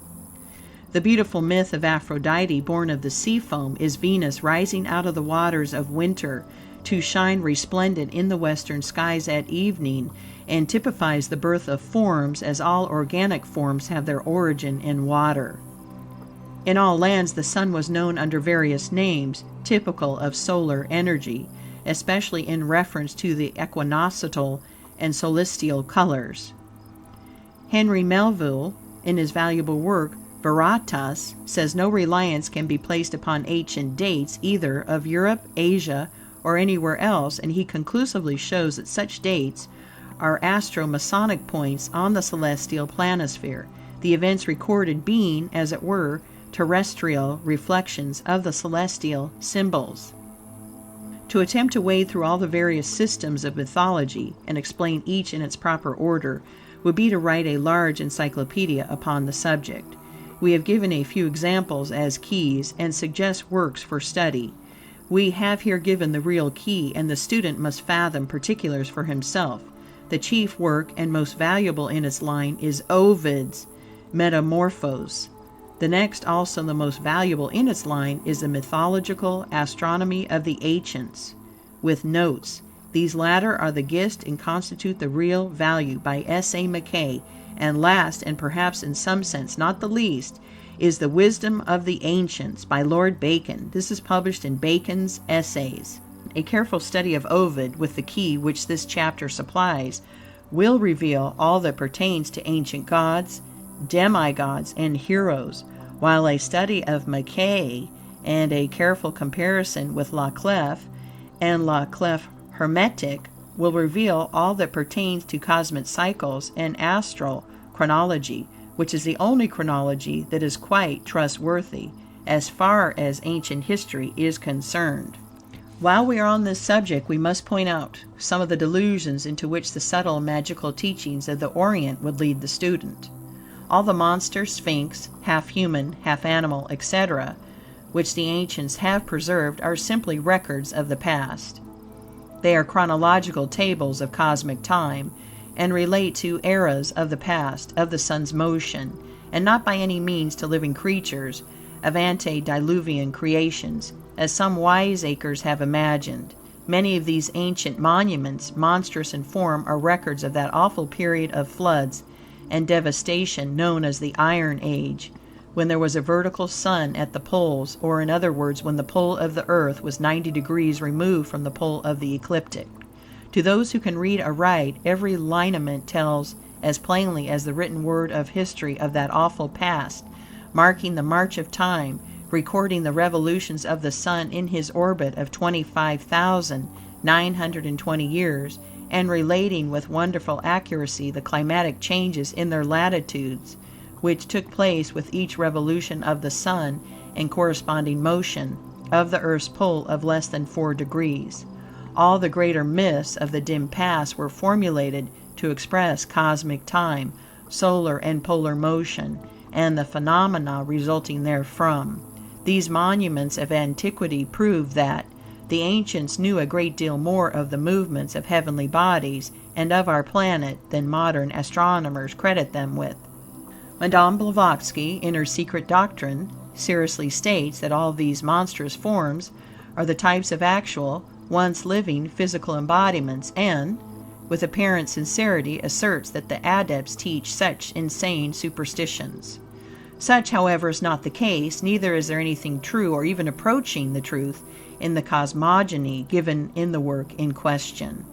The beautiful myth of Aphrodite, born of the sea foam, is Venus rising out of the waters of winter to shine resplendent in the western skies at evening, and typifies the birth of forms, as all organic forms have their origin in water. In all lands, the sun was known under various names, typical of solar energy, especially in reference to the equinoctial and solstitial colors. Henry Melville, in his valuable work Veritas, says no reliance can be placed upon ancient dates either of Europe, Asia, or anywhere else, and he conclusively shows that such dates are astro-Masonic points on the celestial planisphere, the events recorded being, as it were, terrestrial reflections of the celestial symbols. To attempt to wade through all the various systems of mythology and explain each in its proper order would be to write a large encyclopedia upon the subject. We have given a few examples as keys and suggest works for study. We have here given the real key, and the student must fathom particulars for himself. The chief work and most valuable in its line is Ovid's Metamorphoses. The next, also the most valuable in its line, is the Mythological Astronomy of the Ancients, with notes. These latter are the gist and constitute the real value, by S.A. McKay. And last, and perhaps in some sense not the least, is the Wisdom of the Ancients, by Lord Bacon. This is published in Bacon's Essays. A careful study of Ovid, with the key which this chapter supplies, will reveal all that pertains to ancient gods, demigods, and heroes, while a study of Mackay and a careful comparison with La Clef and La Clef Hermetic will reveal all that pertains to cosmic cycles and astral chronology, which is the only chronology that is quite trustworthy as far as ancient history is concerned. While we are on this subject, we must point out some of the delusions into which the subtle magical teachings of the Orient would lead the student. All the monsters, sphinx, half human, half animal, etc., which the ancients have preserved, are simply records of the past. They are chronological tables of cosmic time, and relate to eras of the past, of the sun's motion, and not by any means to living creatures, of antediluvian creations, as some wiseacres have imagined. Many of these ancient monuments, monstrous in form, are records of that awful period of floods and devastation known as the Iron Age, when there was a vertical sun at the poles, or in other words, when the pole of the earth was 90 degrees removed from the pole of the ecliptic. To those who can read aright, every lineament tells as plainly as the written word of history of that awful past, marking the march of time, recording the revolutions of the sun in his orbit of 25,920 years, and relating with wonderful accuracy the climatic changes in their latitudes, which took place with each revolution of the sun and corresponding motion of the earth's pole of less than 4 degrees. All the greater myths of the dim past were formulated to express cosmic time, solar and polar motion, and the phenomena resulting therefrom. These monuments of antiquity prove that the ancients knew a great deal more of the movements of heavenly bodies and of our planet than modern astronomers credit them with. Madame Blavatsky, in her Secret Doctrine, seriously states that all these monstrous forms are the types of actual, once living, physical embodiments, and, with apparent sincerity, asserts that the adepts teach such insane superstitions. Such, however, is not the case. Neither is there anything true, or even approaching the truth, in the cosmogony given in the work in question.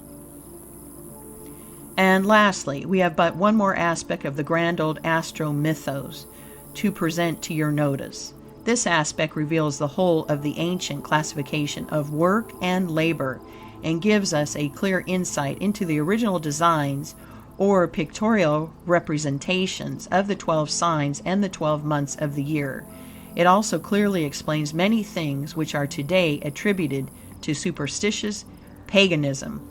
And lastly, we have but one more aspect of the grand old astro mythos to present to your notice. This aspect reveals the whole of the ancient classification of work and labor, and gives us a clear insight into the original designs or pictorial representations of the 12 signs and the 12 months of the year. It also clearly explains many things which are today attributed to superstitious paganism.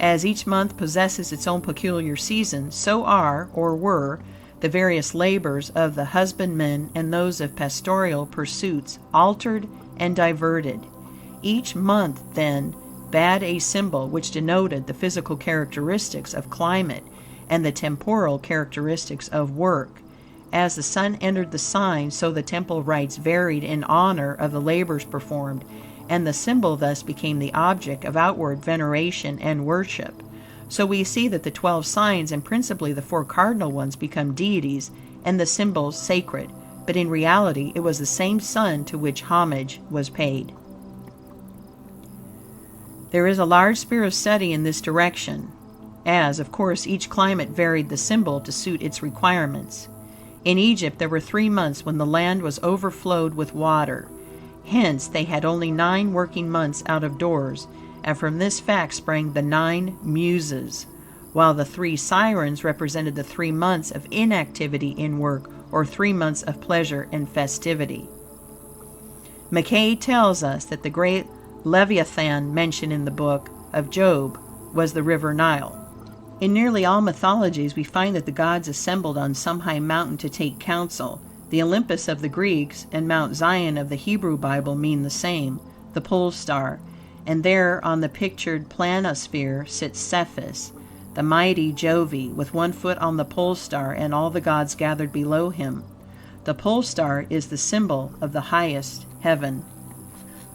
As each month possesses its own peculiar season, so are, or were, the various labors of the husbandman and those of pastoral pursuits altered and diverted. Each month, then, bad a symbol which denoted the physical characteristics of climate and the temporal characteristics of work. As the sun entered the sign, so the temple rites varied in honor of the labors performed, and the symbol thus became the object of outward veneration and worship. So we see that the 12 signs, and principally the 4 cardinal ones, become deities and the symbols sacred, but in reality it was the same sun to which homage was paid. There is a large sphere of study in this direction, as, of course, each climate varied the symbol to suit its requirements. In Egypt there were 3 months when the land was overflowed with water. Hence they had only 9 working months out of doors, and from this fact sprang the 9 muses, while the 3 sirens represented the 3 months of inactivity in work, or 3 months of pleasure and festivity. Mackay tells us that the great Leviathan mentioned in the book of Job was the river Nile. In nearly all mythologies we find that the gods assembled on some high mountain to take counsel. The Olympus of the Greeks and Mount Zion of the Hebrew Bible mean the same, the pole star, and there on the pictured planisphere sits Cephus, the mighty Jove, with 1 foot on the pole star and all the gods gathered below him. The pole star is the symbol of the highest heaven.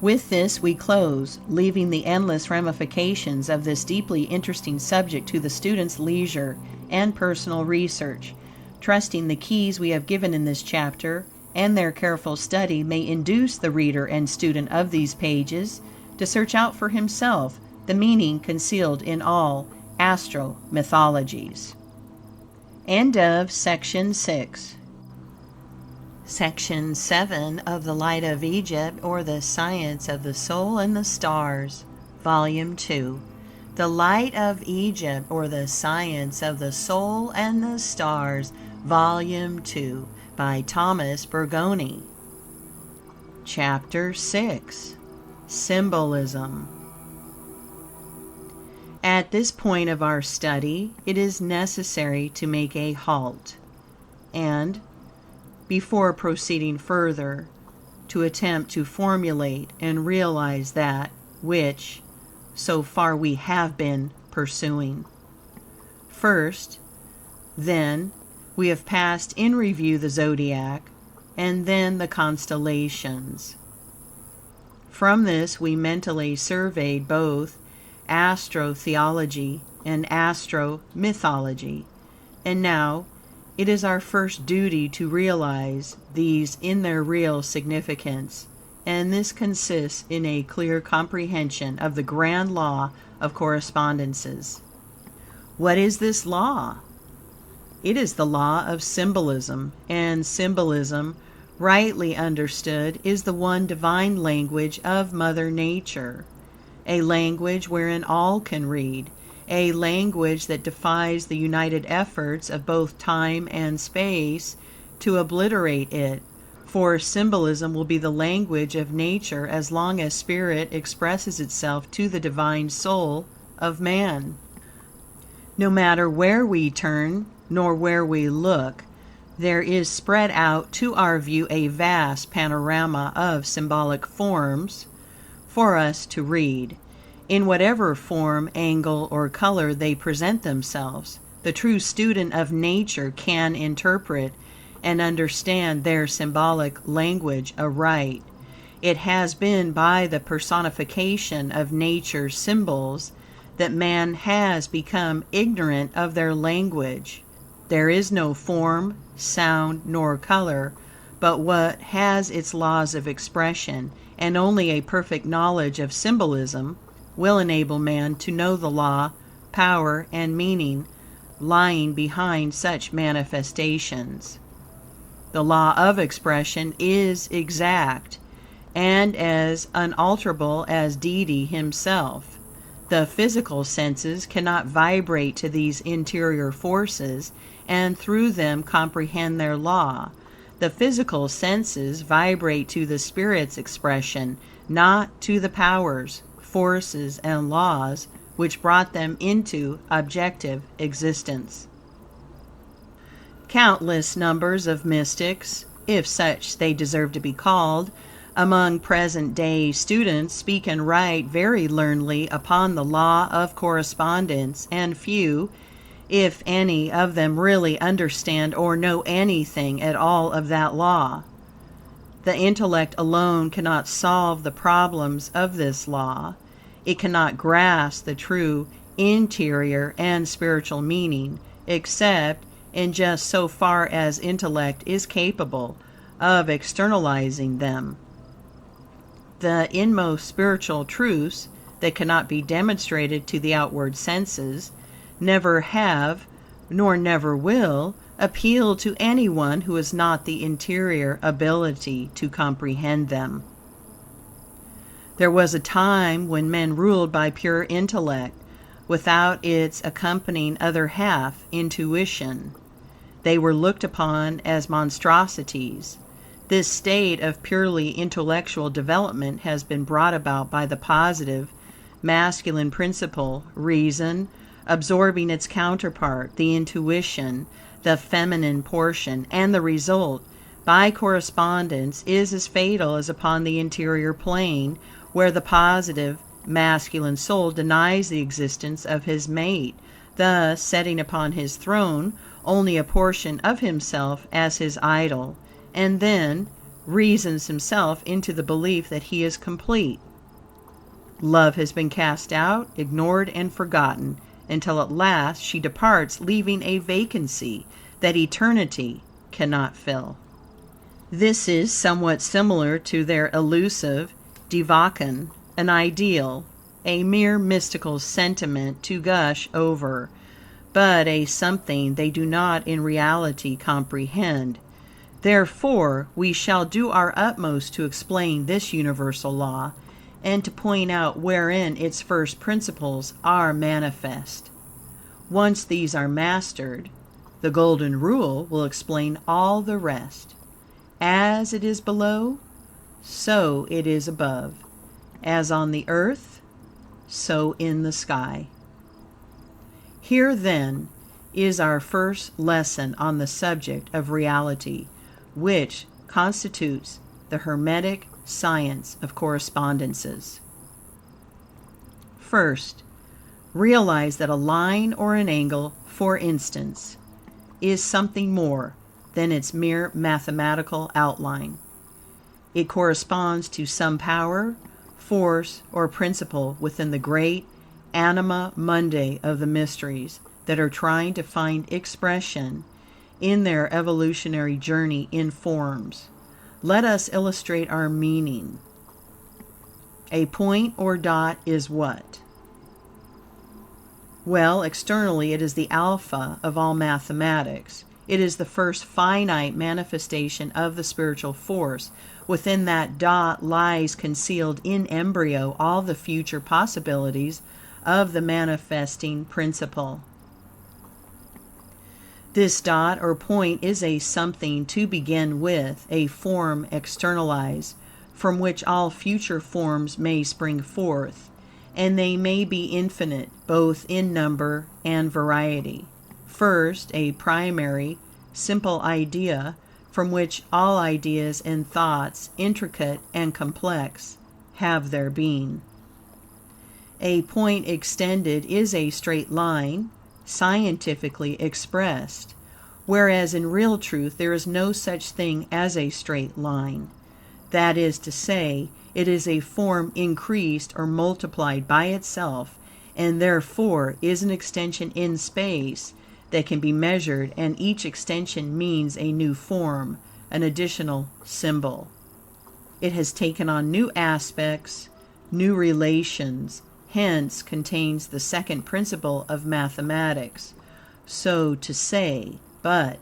With this we close, leaving the endless ramifications of this deeply interesting subject to the student's leisure and personal research, trusting the keys we have given in this chapter and their careful study may induce the reader and student of these pages to search out for himself the meaning concealed in all astro mythologies. End of section 6. Section 7 of The Light of Egypt, or the Science of the Soul and the Stars, Volume 2. The Light of Egypt, or the Science of the Soul and the Stars, Volume 2, by Thomas Burgoyne. Chapter 6. Symbolism. At this point of our study, it is necessary to make a halt, and, before proceeding further, to attempt to formulate and realize that which, so far, we have been pursuing. First, then, we have passed in review the zodiac, and then the constellations. From this, we mentally surveyed both astrotheology and astromythology, and now, It is our first duty to realize these in their real significance, and this consists in a clear comprehension of the grand law of correspondences. What is this law? It is the law of symbolism, and symbolism, rightly understood, is the one divine language of Mother Nature, a language wherein all can read, a language that defies the united efforts of both time and space to obliterate it, for symbolism will be the language of nature as long as spirit expresses itself to the divine soul of man. No matter where we turn, nor where we look, there is spread out to our view a vast panorama of symbolic forms for us to read. In whatever form, angle, or color they present themselves, the true student of nature can interpret and understand their symbolic language aright. It has been by the personification of nature's symbols that man has become ignorant of their language. There is no form, sound, nor color, but what has its laws of expression, and only a perfect knowledge of symbolism will enable man to know the law, power, and meaning lying behind such manifestations. The law of expression is exact, and as unalterable as Deity himself. The physical senses cannot vibrate to these interior forces, and through them comprehend their law. The physical senses vibrate to the spirit's expression, not to the powers, forces, and laws which brought them into objective existence. Countless numbers of mystics, if such they deserve to be called, among present-day students speak and write very learnedly upon the law of correspondence, and few, if any, of them really understand or know anything at all of that law. The intellect alone cannot solve the problems of this law. It cannot grasp the true interior and spiritual meaning, except in just so far as intellect is capable of externalizing them. The inmost spiritual truths that cannot be demonstrated to the outward senses never have, nor never will, appeal to anyone who has not the interior ability to comprehend them. There was a time when men ruled by pure intellect, without its accompanying other half, intuition. They were looked upon as monstrosities. This state of purely intellectual development has been brought about by the positive, masculine principle, reason, absorbing its counterpart, the intuition, the feminine portion, and the result, by correspondence, is as fatal as upon the interior plane, where the positive, masculine soul denies the existence of his mate, thus setting upon his throne only a portion of himself as his idol, and then reasons himself into the belief that he is complete. Love has been cast out, ignored, and forgotten, until at last she departs, leaving a vacancy that eternity cannot fill. This is somewhat similar to their elusive Devachan, an ideal, a mere mystical sentiment to gush over, but a something they do not in reality comprehend. Therefore, we shall do our utmost to explain this universal law, and to point out wherein its first principles are manifest. Once these are mastered, the golden rule will explain all the rest. As it is below, so it is above. As on the earth, so in the sky. Here, then, is our first lesson on the subject of reality, which constitutes the Hermetic science of correspondences. First, realize that a line or an angle, for instance, is something more than its mere mathematical outline. It corresponds to some power, force, or principle within the great anima mundi of the mysteries that are trying to find expression in their evolutionary journey in forms. Let us illustrate our meaning. A point or dot is what? Well, externally, it is the alpha of all mathematics. It is the first finite manifestation of the spiritual force. Within that dot lies concealed in embryo all the future possibilities of the manifesting principle. This dot or point is a something to begin with, a form externalized, from which all future forms may spring forth, and they may be infinite, both in number and variety. First, a primary, simple idea, from which all ideas and thoughts, intricate and complex, have their being. A point extended is a straight line, scientifically expressed, whereas in real truth there is no such thing as a straight line. That is to say, it is a form increased or multiplied by itself, and therefore is an extension in space that can be measured, and each extension means a new form, an additional symbol. It has taken on new aspects, new relations, hence contains the second principle of mathematics, so to say. But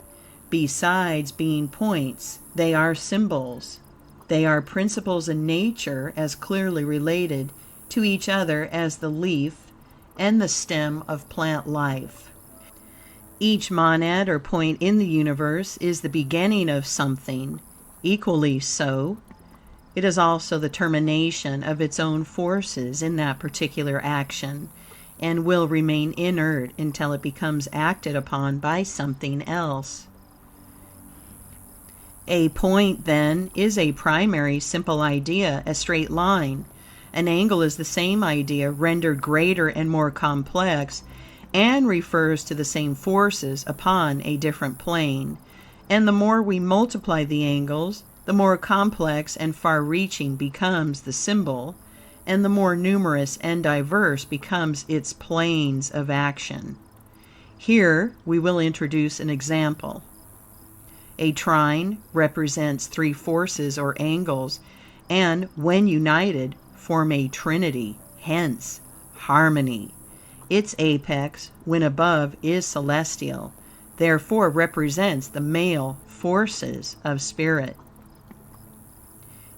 besides being points, they are symbols. They are principles in nature as clearly related to each other as the leaf and the stem of plant life. Each monad or point in the universe is the beginning of something, equally so. It is also the termination of its own forces in that particular action, and will remain inert until it becomes acted upon by something else. A point, then, is a primary, simple idea, a straight line. An angle is the same idea, rendered greater and more complex, and refers to the same forces upon a different plane. And the more we multiply the angles, the more complex and far-reaching becomes the symbol, and the more numerous and diverse becomes its planes of action. Here we will introduce an example. A trine represents three forces or angles, and when united form a trinity, hence harmony. Its apex, when above, is celestial, therefore represents the male forces of spirit.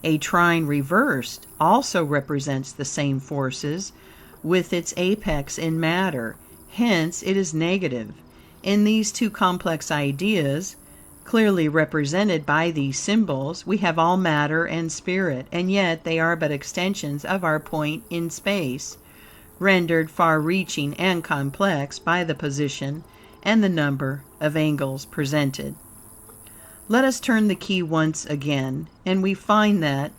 A trine reversed also represents the same forces, with its apex in matter, hence it is negative. In these two complex ideas, clearly represented by these symbols, we have all matter and spirit, and yet they are but extensions of our point in space, rendered far-reaching and complex by the position and the number of angles presented. Let us turn the key once again, and we find that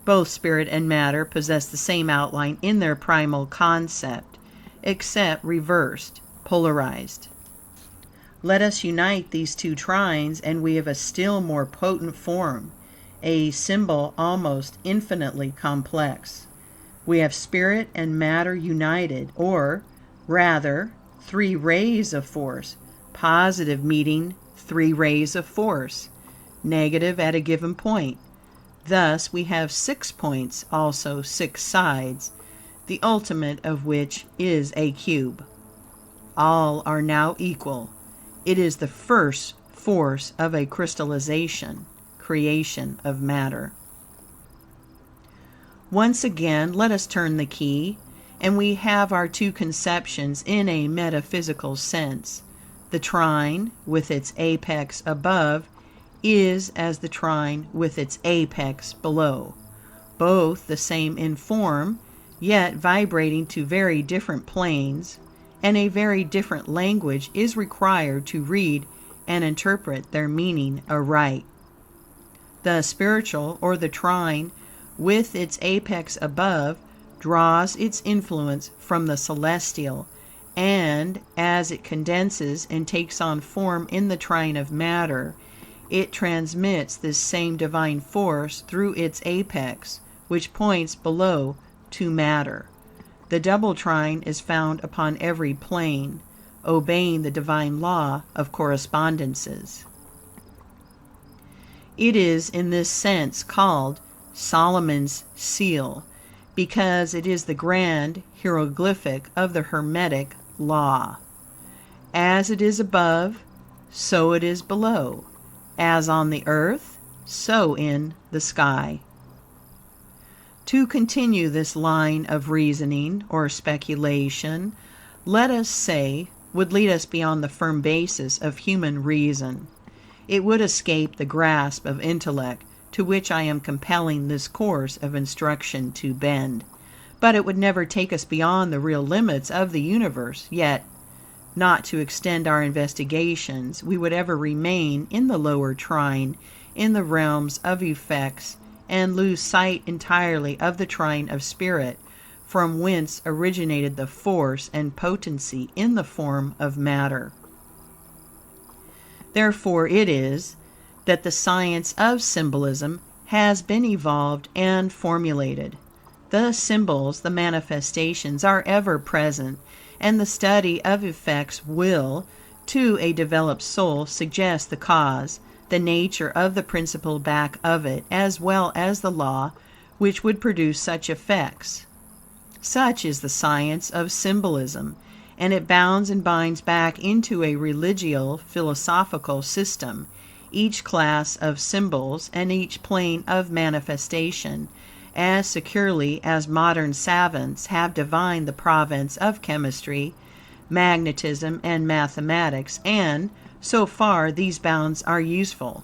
both spirit and matter possess the same outline in their primal concept, except reversed, polarized. Let us unite these two trines, and we have a still more potent form, a symbol almost infinitely complex. We have spirit and matter united, or rather, three rays of force, positive meeting three rays of force, negative at a given point. Thus, we have 6 points, also 6 sides, the ultimate of which is a cube. All are now equal. It is the first force of a crystallization, creation of matter. Once again, let us turn the key, and we have our two conceptions in a metaphysical sense. The trine, with its apex above, is as the trine with its apex below. Both the same in form, yet vibrating to very different planes, and a very different language is required to read and interpret their meaning aright. The spiritual, or the trine, with its apex above, draws its influence from the celestial, and as it condenses and takes on form in the trine of matter, it transmits this same divine force through its apex, which points below to matter. The double trine is found upon every plane, obeying the divine law of correspondences. It is in this sense called Solomon's seal, because it is the grand hieroglyphic of the Hermetic law. As it is above, so it is below. As on the earth, so in the sky. To continue this line of reasoning or speculation, let us say, would lead us beyond the firm basis of human reason. It would escape the grasp of intellect, to which I am compelling this course of instruction to bend. But it would never take us beyond the real limits of the universe, yet, not to extend our investigations, we would ever remain in the lower trine, in the realms of effects, and lose sight entirely of the trine of spirit, from whence originated the force and potency in the form of matter. Therefore it is that the science of symbolism has been evolved and formulated. The symbols, the manifestations, are ever present, and the study of effects will, to a developed soul, suggest the cause, the nature of the principle back of it, as well as the law which would produce such effects. Such is the science of symbolism, and it bounds and binds back into a religio-philosophical system, each class of symbols and each plane of manifestation, as securely as modern savants have divined the province of chemistry, magnetism, and mathematics, and, so far, these bounds are useful.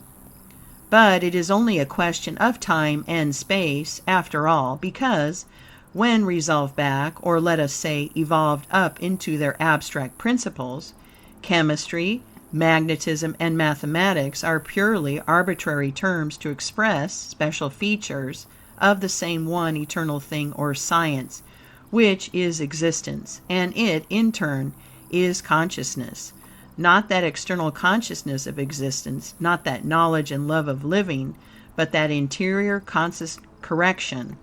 But it is only a question of time and space, after all, because, when resolved back, or let us say, evolved up into their abstract principles, chemistry, magnetism, and mathematics are purely arbitrary terms to express special features of the same one eternal thing or science, which is existence, and it, in turn, is consciousness. Not that external consciousness of existence, not that knowledge and love of living, but that interior conscious correction.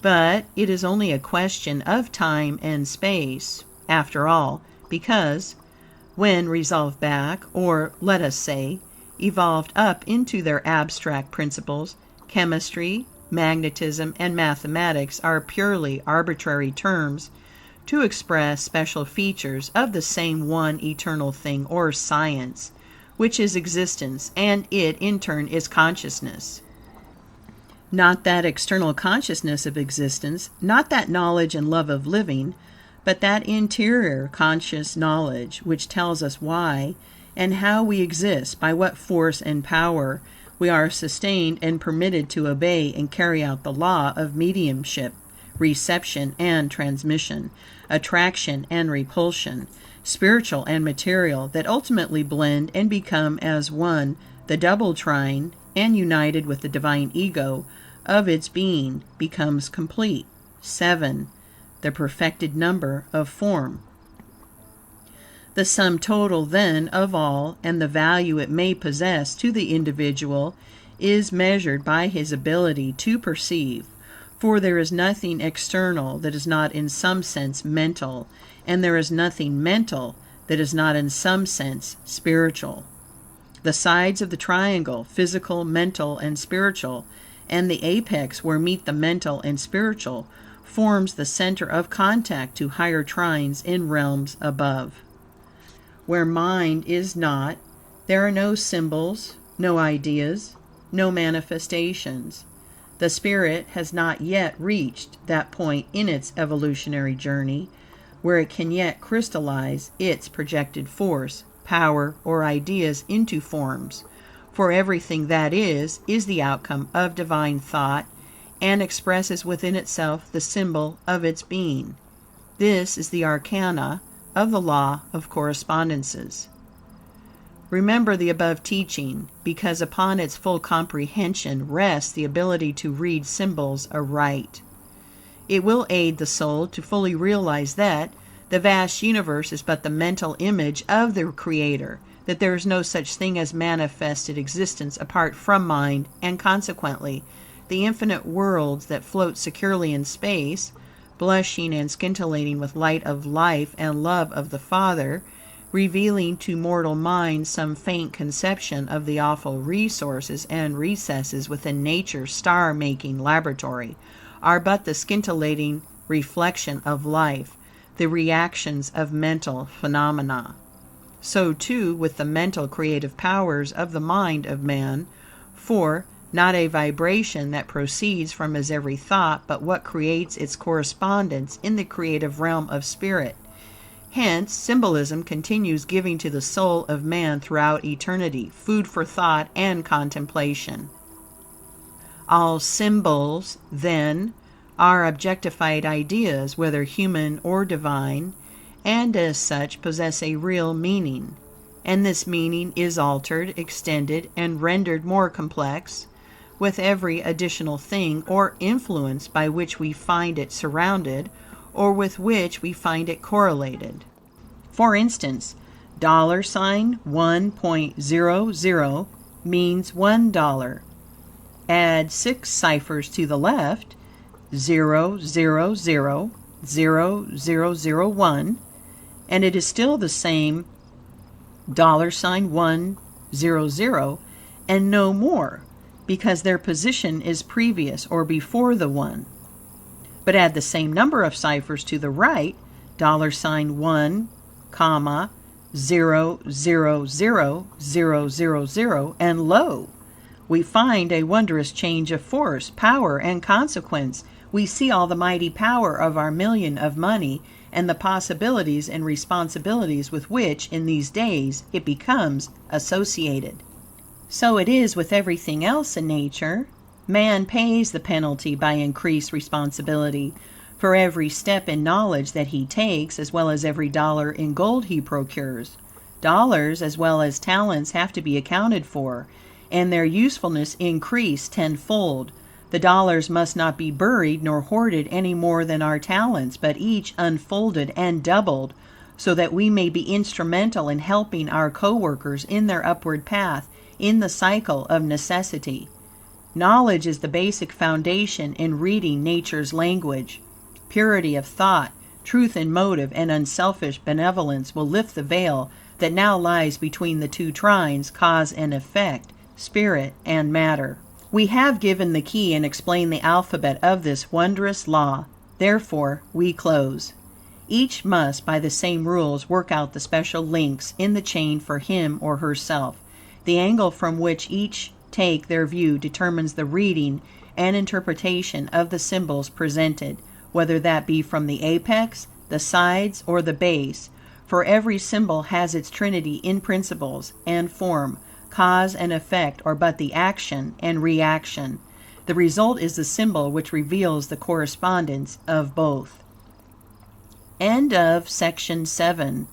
But it is only a question of time and space, after all, because, when resolved back, or, let us say, evolved up into their abstract principles, chemistry, magnetism, and mathematics are purely arbitrary terms to express special features of the same one eternal thing or science, which is existence, and it, in turn, is consciousness. Not that external consciousness of existence, not that knowledge and love of living, but that interior conscious knowledge, which tells us why and how we exist, by what force and power we are sustained and permitted to obey and carry out the law of mediumship, reception and transmission, attraction and repulsion, spiritual and material, that ultimately blend and become as one, the double trine, and united with the divine ego of its being, becomes complete. 7. The perfected number of form. The sum total, then, of all, and the value it may possess to the individual, is measured by his ability to perceive. For there is nothing external that is not in some sense mental, and there is nothing mental that is not in some sense spiritual. The sides of the triangle, physical, mental, and spiritual, and the apex where meet the mental and spiritual, forms the center of contact to higher trines in realms above. Where mind is not, there are no symbols, no ideas, no manifestations. The spirit has not yet reached that point in its evolutionary journey where it can yet crystallize its projected force, power, or ideas into forms, for everything that is the outcome of divine thought, and expresses within itself the symbol of its being. This is the arcana of the law of correspondences. Remember the above teaching, because upon its full comprehension rests the ability to read symbols aright. It will aid the soul to fully realize that the vast universe is but the mental image of the Creator, that there is no such thing as manifested existence apart from mind, and consequently, the infinite worlds that float securely in space, blushing and scintillating with light of life and love of the Father, revealing to mortal minds some faint conception of the awful resources and recesses within Nature's star-making laboratory, are but the scintillating reflection of life, the reactions of mental phenomena. So, too, with the mental creative powers of the mind of man, for not a vibration that proceeds from his every thought, but what creates its correspondence in the creative realm of spirit. Hence, symbolism continues giving to the soul of man throughout eternity food for thought and contemplation. All symbols, then, are objectified ideas, whether human or divine, and as such possess a real meaning. And this meaning is altered, extended, and rendered more complex with every additional thing or influence by which we find it surrounded, or with which we find it correlated. For instance, $1.00 means $1. Add 6 ciphers to the left, 0000001, and it is still the same $100 and no more, because their position is previous or before the 1. But add the same number of ciphers to the right, $1, 0000000, and lo, we find a wondrous change of force, power, and consequence. We see all the mighty power of our million of money, and the possibilities and responsibilities with which, in these days, it becomes associated. So it is with everything else in nature. Man pays the penalty by increased responsibility for every step in knowledge that he takes, as well as every dollar in gold he procures. Dollars, as well as talents, have to be accounted for, and their usefulness increased tenfold. The dollars must not be buried nor hoarded any more than our talents, but each unfolded and doubled, so that we may be instrumental in helping our co-workers in their upward path in the cycle of necessity. Knowledge is the basic foundation in reading nature's language. Purity of thought, truth in motive, and unselfish benevolence will lift the veil that now lies between the two trines, cause and effect, spirit and matter. We have given the key and explained the alphabet of this wondrous law. Therefore, we close. Each must, by the same rules, work out the special links in the chain for him or herself. The angle from which each take their view determines the reading and interpretation of the symbols presented, whether that be from the apex, the sides, or the base. For every symbol has its trinity in principles and form. Cause and effect are but the action and reaction. The result is the symbol which reveals the correspondence of both. End of section 7.